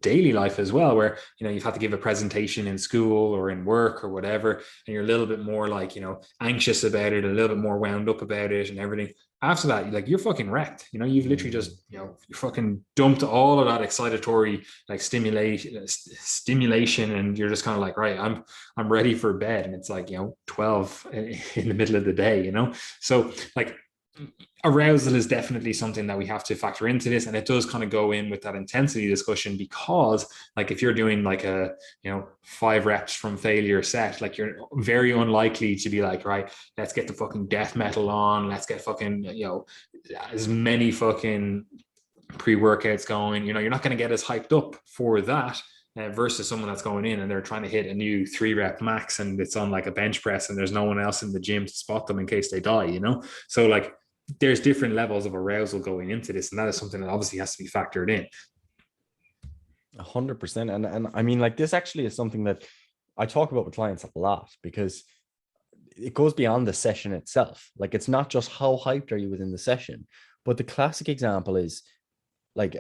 daily life as well, where, you've had to give a presentation in school or in work or whatever, and you're a little bit more like, anxious about it, a little bit more wound up about it and everything. After that, like you're fucking wrecked. You've literally just, you fucking dumped all of that excitatory like stimulation, and you're just kind of like, right, I'm ready for bed. And it's like, 12 in the middle of the day. So like, arousal is definitely something that we have to factor into this, and it does kind of go in with that intensity discussion, because like if you're doing like a 5 reps from failure set, like you're very unlikely to be like, right, let's get the fucking death metal on, let's get fucking as many fucking pre-workouts going. You're not going to get as hyped up for that versus someone that's going in and they're trying to hit a new 3 rep max, and it's on like a bench press, and there's no one else in the gym to spot them in case they die. So like there's different levels of arousal going into this, and that is something that obviously has to be factored in. 100%. And I mean, like this actually is something that I talk about with clients a lot, because it goes beyond the session itself. Like it's not just how hyped are you within the session, but the classic example is like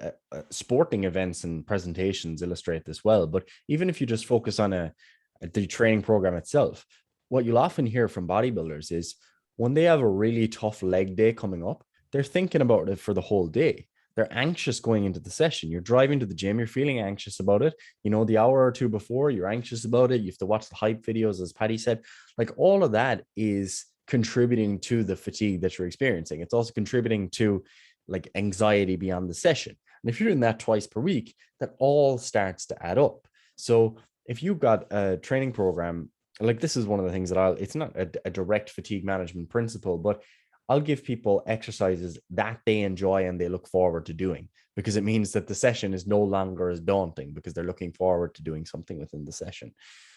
sporting events and presentations illustrate this well. But even if you just focus on the training program itself, what you'll often hear from bodybuilders is when they have a really tough leg day coming up, they're thinking about it for the whole day. They're anxious going into the session. You're driving to the gym, you're feeling anxious about it. The hour or two before, you're anxious about it. You have to watch the hype videos, as Patty said. Like all of that is contributing to the fatigue that you're experiencing. It's also contributing to like anxiety beyond the session. And if you're doing that twice per week, that all starts to add up. So if you've got a training program, like this is one of the things that it's not a direct fatigue management principle, but I'll give people exercises that they enjoy and they look forward to doing, because it means that the session is no longer as daunting because they're looking forward to doing something within the session.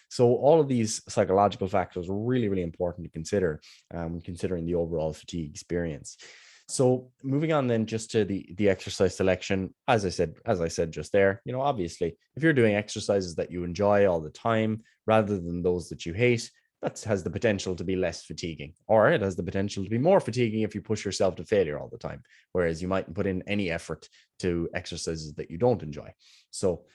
So all of these psychological factors are really, really important to consider considering the overall fatigue experience. So moving on then just to the exercise selection, as I said just there, obviously, if you're doing exercises that you enjoy all the time rather than those that you hate, that has the potential to be less fatiguing, or it has the potential to be more fatiguing if you push yourself to failure all the time, whereas you mightn't put in any effort to exercises that you don't enjoy. So,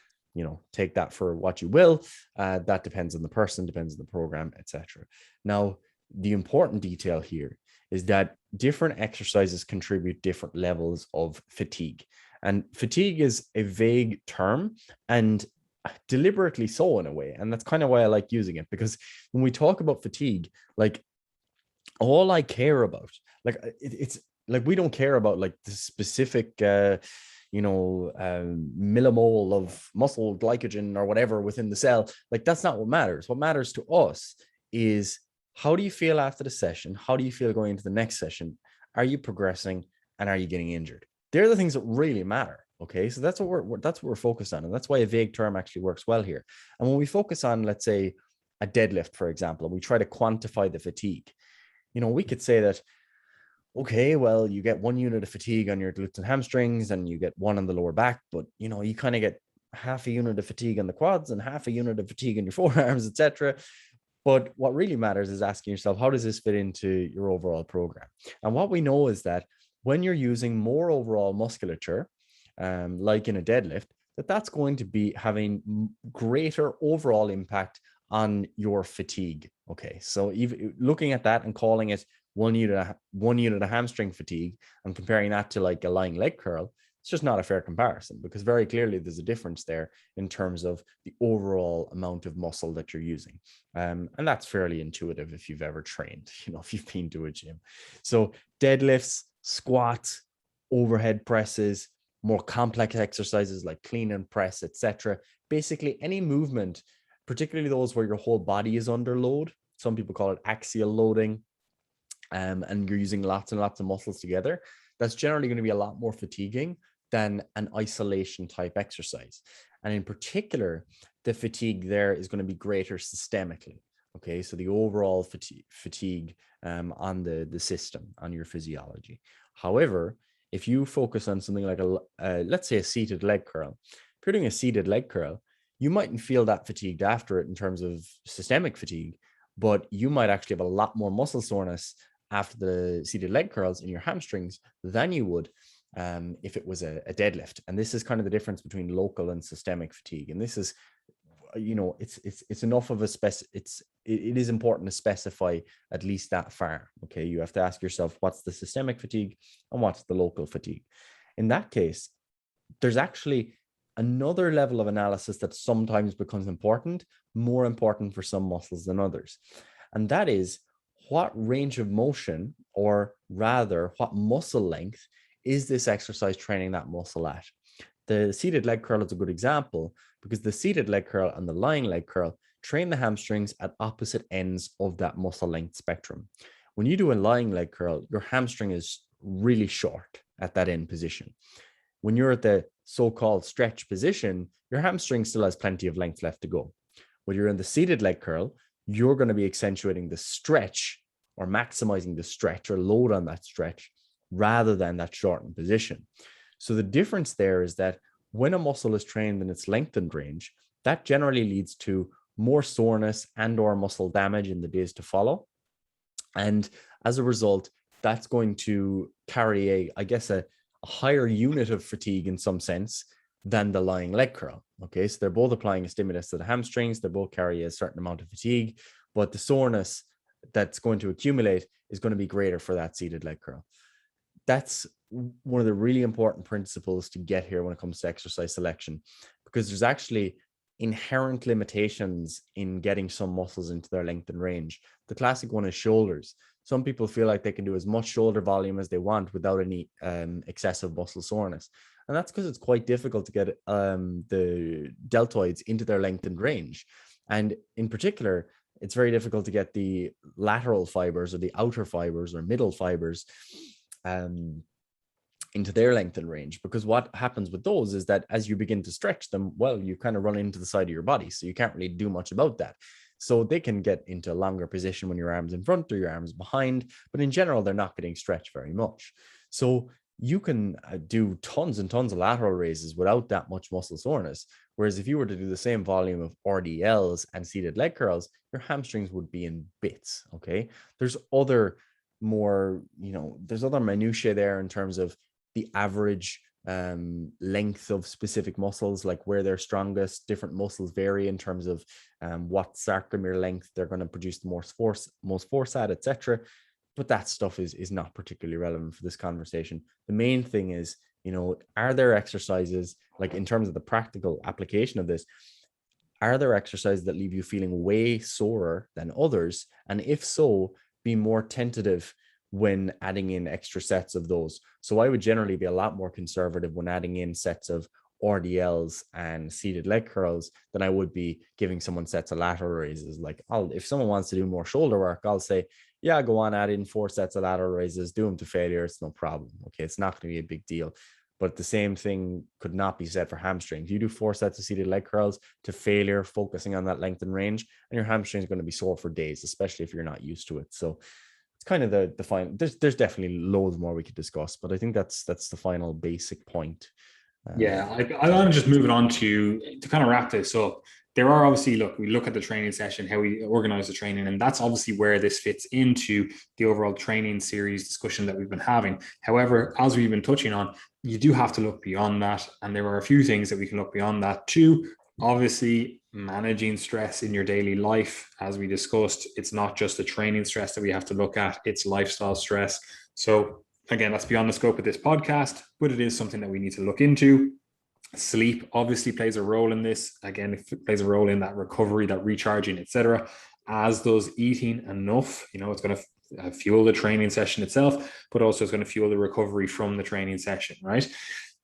take that for what you will. That depends on the person, depends on the program, etc. Now, the important detail here is that different exercises contribute different levels of fatigue. And fatigue is a vague term, and deliberately so in a way. And that's kind of why I like using it, because when we talk about fatigue, like all I care about, like it's like we don't care about like the specific millimole of muscle glycogen or whatever within the cell. Like that's not what matters. What matters to us is, how do you feel after the session? How do you feel going into the next session? Are you progressing, and are you getting injured? They're the things that really matter. Okay, so that's what we're focused on, and that's why a vague term actually works well here. And when we focus on, let's say, a deadlift, for example, and we try to quantify the fatigue, we could say that, okay, well, you get 1 unit of fatigue on your glutes and hamstrings, and you get one on the lower back, but you kind of get half a unit of fatigue on the quads and half a unit of fatigue in your forearms, etc. But what really matters is asking yourself, how does this fit into your overall program? And what we know is that when you're using more overall musculature, like in a deadlift, that's going to be having greater overall impact on your fatigue. Okay, so even looking at that and calling it one unit of hamstring fatigue and comparing that to like a lying leg curl, it's just not a fair comparison, because very clearly there's a difference there in terms of the overall amount of muscle that you're using. And that's fairly intuitive if you've ever trained, if you've been to a gym. So deadlifts, squats, overhead presses, more complex exercises like clean and press, etc. Basically any movement, particularly those where your whole body is under load. Some people call it axial loading. And you're using lots and lots of muscles together. That's generally going to be a lot more fatiguing than an isolation type exercise. And in particular, the fatigue there is going to be greater systemically. Okay, so the overall fatigue on the system, on your physiology. However, if you focus on something like let's say a seated leg curl, if you're doing a seated leg curl, you mightn't feel that fatigued after it in terms of systemic fatigue, but you might actually have a lot more muscle soreness after the seated leg curls in your hamstrings than you would if it was a deadlift. And this is kind of the difference between local and systemic fatigue. And this is, it's enough of a it is important to specify at least that far. Okay, you have to ask yourself, what's the systemic fatigue and what's the local fatigue? In that case, there's actually another level of analysis that sometimes becomes more important for some muscles than others. And that is, what range of motion, or rather what muscle length, is this exercise training that muscle at? The seated leg curl is a good example, because the seated leg curl and the lying leg curl train the hamstrings at opposite ends of that muscle length spectrum. When you do a lying leg curl, your hamstring is really short at that end position. When you're at the so-called stretch position, your hamstring still has plenty of length left to go. When you're in the seated leg curl, you're going to be accentuating the stretch, or maximizing the stretch or load on that stretch, rather than that shortened position. So the difference there is that when a muscle is trained in its lengthened range, that generally leads to more soreness and or muscle damage in the days to follow. And as a result, that's going to carry a higher unit of fatigue in some sense than the lying leg curl. Okay, so they're both applying a stimulus to the hamstrings. They both carry a certain amount of fatigue, but the soreness that's going to accumulate is going to be greater for that seated leg curl. That's one of the really important principles to get here when it comes to exercise selection, because there's actually inherent limitations in getting some muscles into their length and range. The classic one is shoulders. Some people feel like they can do as much shoulder volume as they want without any excessive muscle soreness. And that's because it's quite difficult to get the deltoids into their length and range. And in particular, it's very difficult to get the lateral fibers or the outer fibers or middle fibers into their length and range, because what happens with those is that as you begin to stretch them, well, you kind of run into the side of your body, so you can't really do much about that. So they can get into a longer position when your arms in front or your arms behind, but in general, they're not getting stretched very much. So you can do tons and tons of lateral raises without that much muscle soreness. Whereas if you were to do the same volume of RDLs and seated leg curls, your hamstrings would be in bits. Okay. There's other there's other minutiae there in terms of the average length of specific muscles, like where they're strongest. Different muscles vary in terms of what sarcomere length they're going to produce the most force at, etc. But that stuff is not particularly relevant for this conversation. The main thing is, are there exercises, like in terms of the practical application of this, are there exercises that leave you feeling way sorer than others? And if so, be more tentative when adding in extra sets of those. So I would generally be a lot more conservative when adding in sets of RDLs and seated leg curls than I would be giving someone sets of lateral raises. Like if someone wants to do more shoulder work, I'll say, yeah, go on, add in 4 sets of lateral raises, do them to failure. It's no problem. Okay. It's not going to be a big deal. But the same thing could not be said for hamstrings. You do 4 sets of seated leg curls to failure, focusing on that length and range, and your hamstring is going to be sore for days, especially if you're not used to it. So it's kind of the final. There's definitely loads more we could discuss, but I think that's the final basic point Yeah, I want to just move it on to kind of wrap this up. There are obviously, look, we look at the training session, how we organize the training, and that's obviously where this fits into the overall training series discussion that we've been having. However, as we've been touching on, you do have to look beyond that. And there are a few things that we can look beyond that too. Obviously, managing stress in your daily life, as we discussed, it's not just the training stress that we have to look at, it's lifestyle stress. So again, that's beyond the scope of this podcast, but it is something that we need to look into. Sleep obviously plays a role in this. Again, it plays a role in that recovery, that recharging, etc. As does eating enough. It's going to fuel the training session itself, but also it's going to fuel the recovery from the training session, right?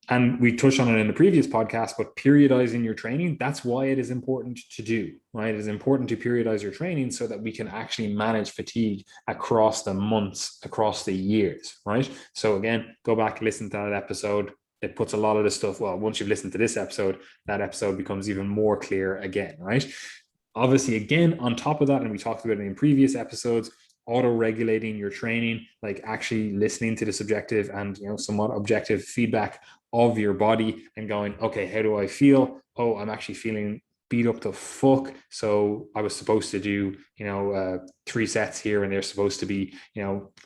And we touched on it in the previous podcast, but periodizing your training, that's why it is important to do, right? It is important to periodize your training so that we can actually manage fatigue across the months, across the years, right? So again, go back, listen to that episode. It puts a lot of the stuff, well, once you've listened to this episode, that episode becomes even more clear again, right? Obviously, again, on top of that, and we talked about it in previous episodes, auto-regulating your training, like actually listening to the subjective and somewhat objective feedback of your body and going, okay, how do I feel? Oh, I'm actually feeling beat up to fuck. So I was supposed to do, 3 sets here and they're supposed to be,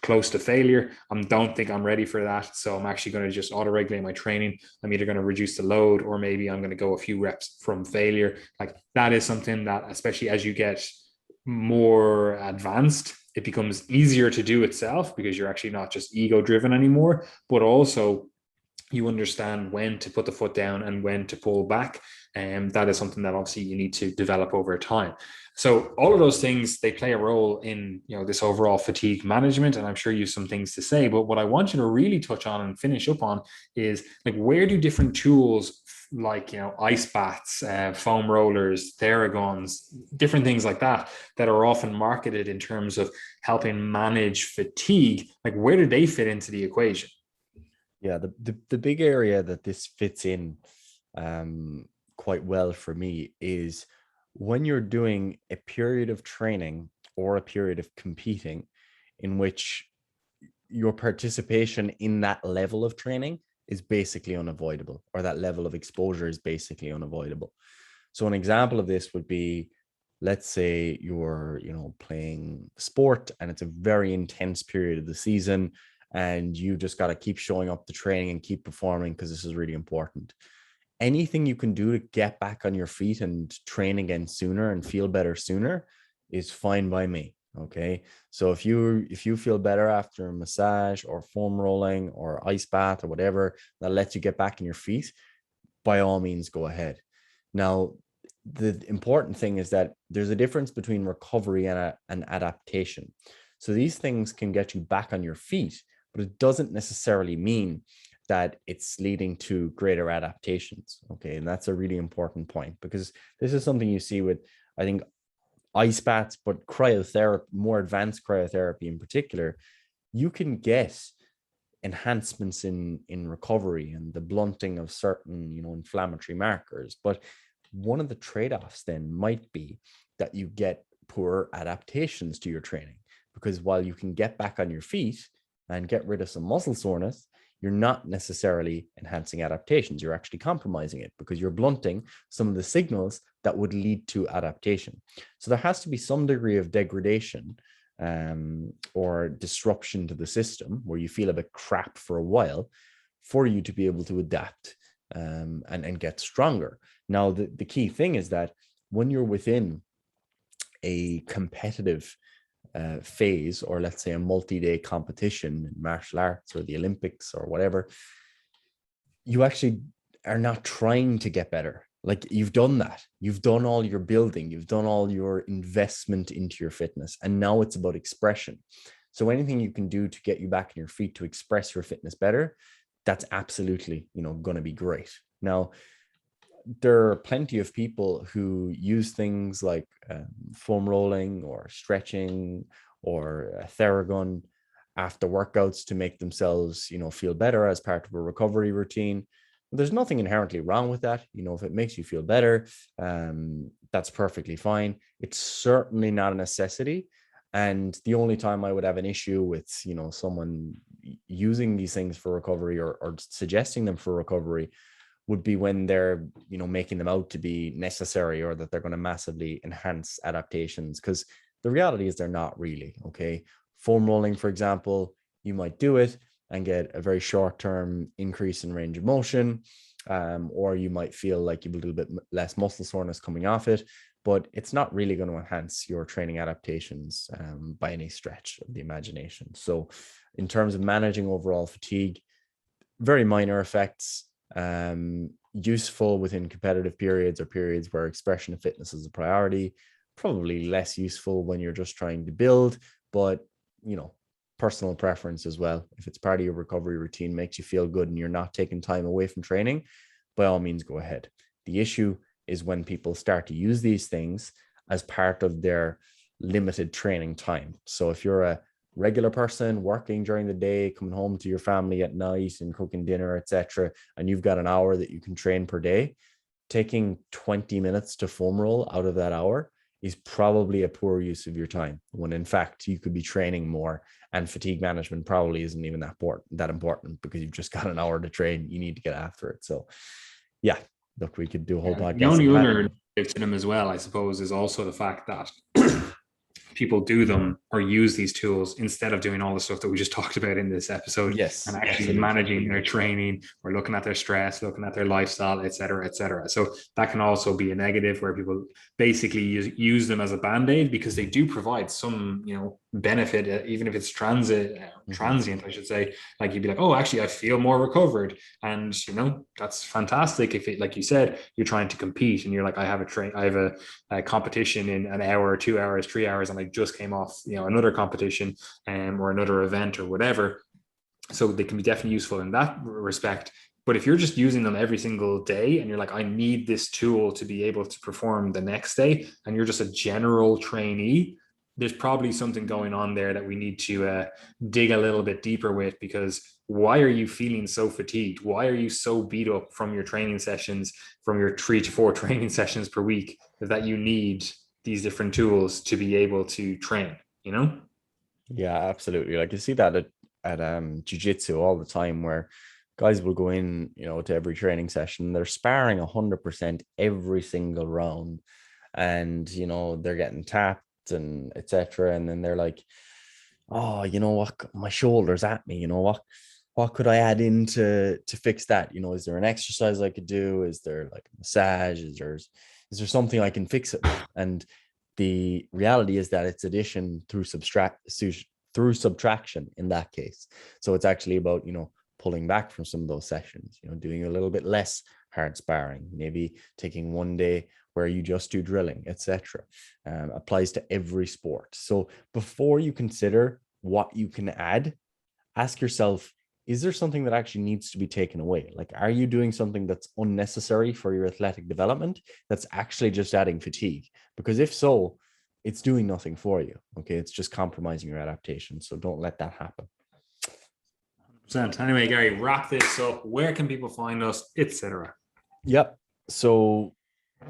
close to failure. I don't think I'm ready for that. So I'm actually going to just auto-regulate my training. I'm either going to reduce the load or maybe I'm going to go a few reps from failure. Like that is something that, especially as you get more advanced, it becomes easier to do itself because you're actually not just ego driven anymore, but also you understand when to put the foot down and when to pull back. And that is something that obviously you need to develop over time. So all of those things, they play a role in, this overall fatigue management. And I'm sure you have some things to say, but what I want you to really touch on and finish up on is like, where do different tools like, ice baths, foam rollers, Theraguns, different things like that, that are often marketed in terms of helping manage fatigue, like where do they fit into the equation? Yeah, the big area that this fits in quite well for me is when you're doing a period of training or a period of competing in which your participation in that level of training is basically unavoidable, or that level of exposure is basically unavoidable. So an example of this would be, let's say you're, playing sport and it's a very intense period of the season and you just got to keep showing up to training and keep performing because this is really important. Anything you can do to get back on your feet and train again sooner and feel better sooner is fine by me. Okay. So if you feel better after a massage or foam rolling or ice bath or whatever that lets you get back on your feet, by all means, go ahead. Now, the important thing is that there's a difference between recovery and an adaptation. So these things can get you back on your feet, but it doesn't necessarily mean that it's leading to greater adaptations. Okay. And that's a really important point because this is something you see with, I think, ice baths, but cryotherapy, more advanced cryotherapy in particular. You can get enhancements in recovery and the blunting of certain, inflammatory markers. But one of the trade-offs then might be that you get poor adaptations to your training, because while you can get back on your feet and get rid of some muscle soreness, you're not necessarily enhancing adaptations. You're actually compromising it because you're blunting some of the signals that would lead to adaptation. So there has to be some degree of degradation or disruption to the system where you feel a bit crap for a while for you to be able to adapt and get stronger. Now, the key thing is that when you're within a competitive phase, or let's say a multi-day competition in martial arts or the Olympics or whatever, you actually are not trying to get better. Like, you've done that. You've done all your building. You've done all your investment into your fitness. And now it's about expression. So anything you can do to get you back on your feet to express your fitness better, that's absolutely, going to be great. Now, there are plenty of people who use things like foam rolling or stretching or a Theragun after workouts to make themselves, feel better as part of a recovery routine. There's nothing inherently wrong with that. If it makes you feel better, that's perfectly fine. It's certainly not a necessity. And the only time I would have an issue with, someone using these things for recovery or suggesting them for recovery would be when they're, making them out to be necessary, or that they're going to massively enhance adaptations, because the reality is they're not really. Okay. Foam rolling, for example, you might do it and get a very short-term increase in range of motion, or you might feel like you have a little bit less muscle soreness coming off it, but it's not really going to enhance your training adaptations by any stretch of the imagination. So in terms of managing overall fatigue, very minor effects, useful within competitive periods or periods where expression of fitness is a priority, probably less useful when you're just trying to build, but personal preference as well. If it's part of your recovery routine, makes you feel good, and you're not taking time away from training, by all means, go ahead. The issue is when people start to use these things as part of their limited training time. So if you're a regular person working during the day, coming home to your family at night and cooking dinner, etc., and you've got an hour that you can train per day, taking 20 minutes to foam roll out of that hour is probably a poor use of your time, when in fact you could be training more, and fatigue management probably isn't even that important because you've just got an hour to train. You need to get after it. So yeah, look, we could do a whole podcast. The only other tip to them as well, I suppose, is also the fact that people do them or use these tools instead of doing all the stuff that we just talked about in this episode. Yes, and actually absolutely. Managing their training, or looking at their stress, looking at their lifestyle, et cetera, et cetera. So that can also be a negative, where people basically use them as a band-aid, because they do provide some, benefit, even if it's transient, I should say. Like, you'd be like, oh, actually, I feel more recovered. And, that's fantastic. If it, like you said, you're trying to compete and you're like, I have a competition in an hour, 2 hours, 3 hours, and I just came off, another competition or another event or whatever. So they can be definitely useful in that respect. But if you're just using them every single day and you're like, I need this tool to be able to perform the next day, and you're just a general trainee, there's probably something going on there that we need to dig a little bit deeper with. Because why are you feeling so fatigued? Why are you so beat up from your training sessions, from your 3 to 4 training sessions per week, that you need these different tools to be able to train, Yeah, absolutely. Like, you see that at jiu-jitsu all the time, where guys will go in, to every training session, they're sparring 100% every single round, and they're getting tapped and etc. And then they're like, oh, what, my shoulder's at me, what could I add in to fix that? Is there an exercise I could do? Is there like a massage? Is there something I can fix it with? And the reality is that it's addition through subtraction in that case. So it's actually about, pulling back from some of those sessions, doing a little bit less hard sparring, maybe taking one day where you just do drilling, etc. Applies to every sport. So before you consider what you can add, ask yourself, is there something that actually needs to be taken away? Like, are you doing something that's unnecessary for your athletic development that's actually just adding fatigue? Because if so, it's doing nothing for you. Okay. It's just compromising your adaptation. So don't let that happen. Anyway, Gary, wrap this up. Where can people find us, etc.? Yep. So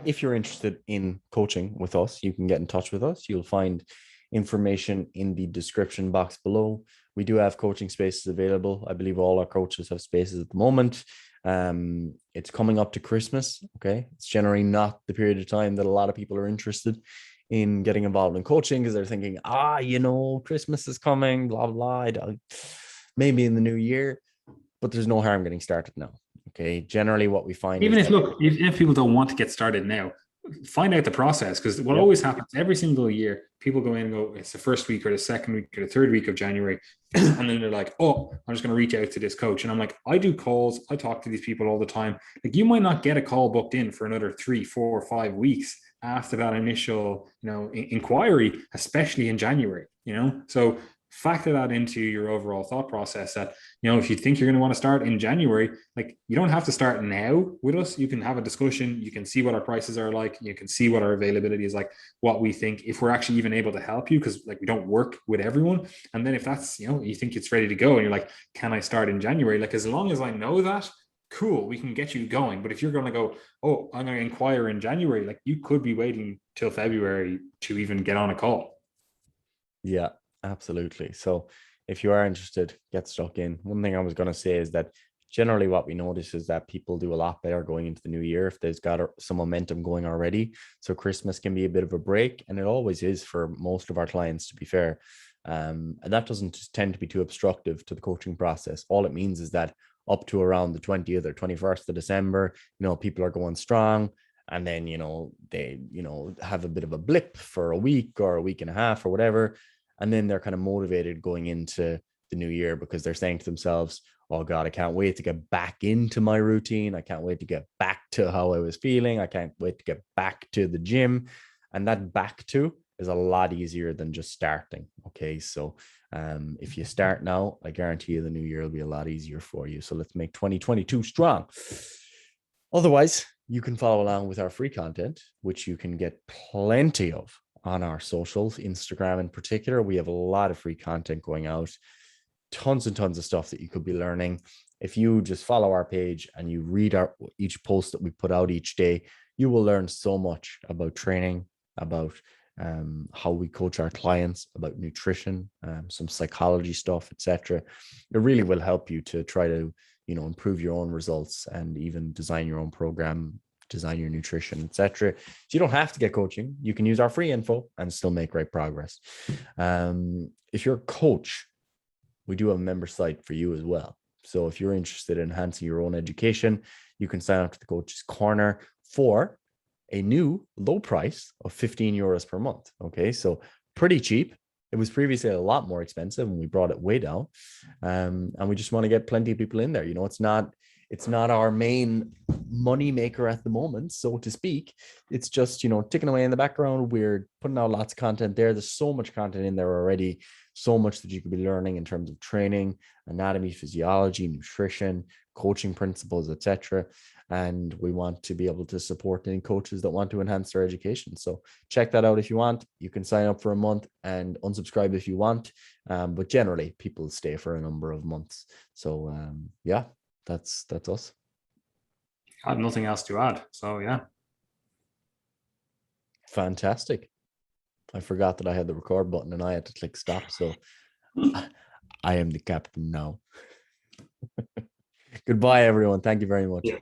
if you're interested in coaching with us, you can get in touch with us. You'll find information in the description box below. We do have coaching spaces available. I believe all our coaches have spaces at the moment. It's coming up to Christmas. Okay. It's generally not the period of time that a lot of people are interested in getting involved in coaching, because they're thinking, Christmas is coming, blah, blah, maybe in the new year, but there's no harm getting started now. Okay. Generally what we find, even if people don't want to get started now, find out the process, because what always happens every single year, people go in and go, it's the first week or the second week or the third week of January, and then they're like, oh, I'm just going to reach out to this coach. And I'm like, I do calls, I talk to these people all the time. Like, you might not get a call booked in for another 3, 4, 5 weeks after that initial inquiry, especially in January. So factor that into your overall thought process, that if you think you're going to want to start in January, like, you don't have to start now with us. You can have a discussion, you can see what our prices are like, you can see what our availability is like, what we think, if we're actually even able to help you, because like, we don't work with everyone. And then if that's, you think it's ready to go and you're like, can I start in January? Like, as long as I know that, cool, we can get you going. But if you're going to go, oh, I'm going to inquire in January, like, you could be waiting till February to even get on a call. Yeah, absolutely. So if you are interested, get stuck in. One thing I was going to say is that generally what we notice is that people do a lot better going into the new year if there's got some momentum going already. So Christmas can be a bit of a break, and it always is for most of our clients, to be fair. And that doesn't tend to be too obstructive to the coaching process. All it means is that up to around the 20th or 21st of December, people are going strong. And then, they, have a bit of a blip for a week or a week and a half or whatever. And then they're kind of motivated going into the new year because they're saying to themselves, oh God, I can't wait to get back into my routine. I can't wait to get back to how I was feeling. I can't wait to get back to the gym. And that back to is a lot easier than just starting. Okay. So if you start now, I guarantee you the new year will be a lot easier for you. So let's make 2022 strong. Otherwise, you can follow along with our free content, which you can get plenty of on our socials, Instagram in particular. We have a lot of free content going out, tons and tons of stuff that you could be learning. If you just follow our page and you read each post that we put out each day, you will learn so much about training, about how we coach our clients, about nutrition, some psychology stuff, etc. It really will help you to try to improve your own results and even design your own program, design your nutrition, etc. So you don't have to get coaching. You can use our free info and still make great progress. If you're a coach, we do have a member site for you as well. So if you're interested in enhancing your own education, you can sign up to the Coach's Corner for a new low price of 15 euros per month. Okay, so pretty cheap. It was previously a lot more expensive and we brought it way down. And we just want to get plenty of people in there. It's not our main money maker at the moment, so to speak. It's just, ticking away in the background. We're putting out lots of content there. There's so much content in there already, so much that you could be learning in terms of training, anatomy, physiology, nutrition, coaching principles, etc. And we want to be able to support any coaches that want to enhance their education. So check that out if you want. You can sign up for a month and unsubscribe if you want. But generally, people stay for a number of months. So yeah, that's us. I have nothing else to add. So yeah. Fantastic. I forgot that I had the record button and I had to click stop. So I am the captain now. Goodbye, everyone. Thank you very much. Yeah.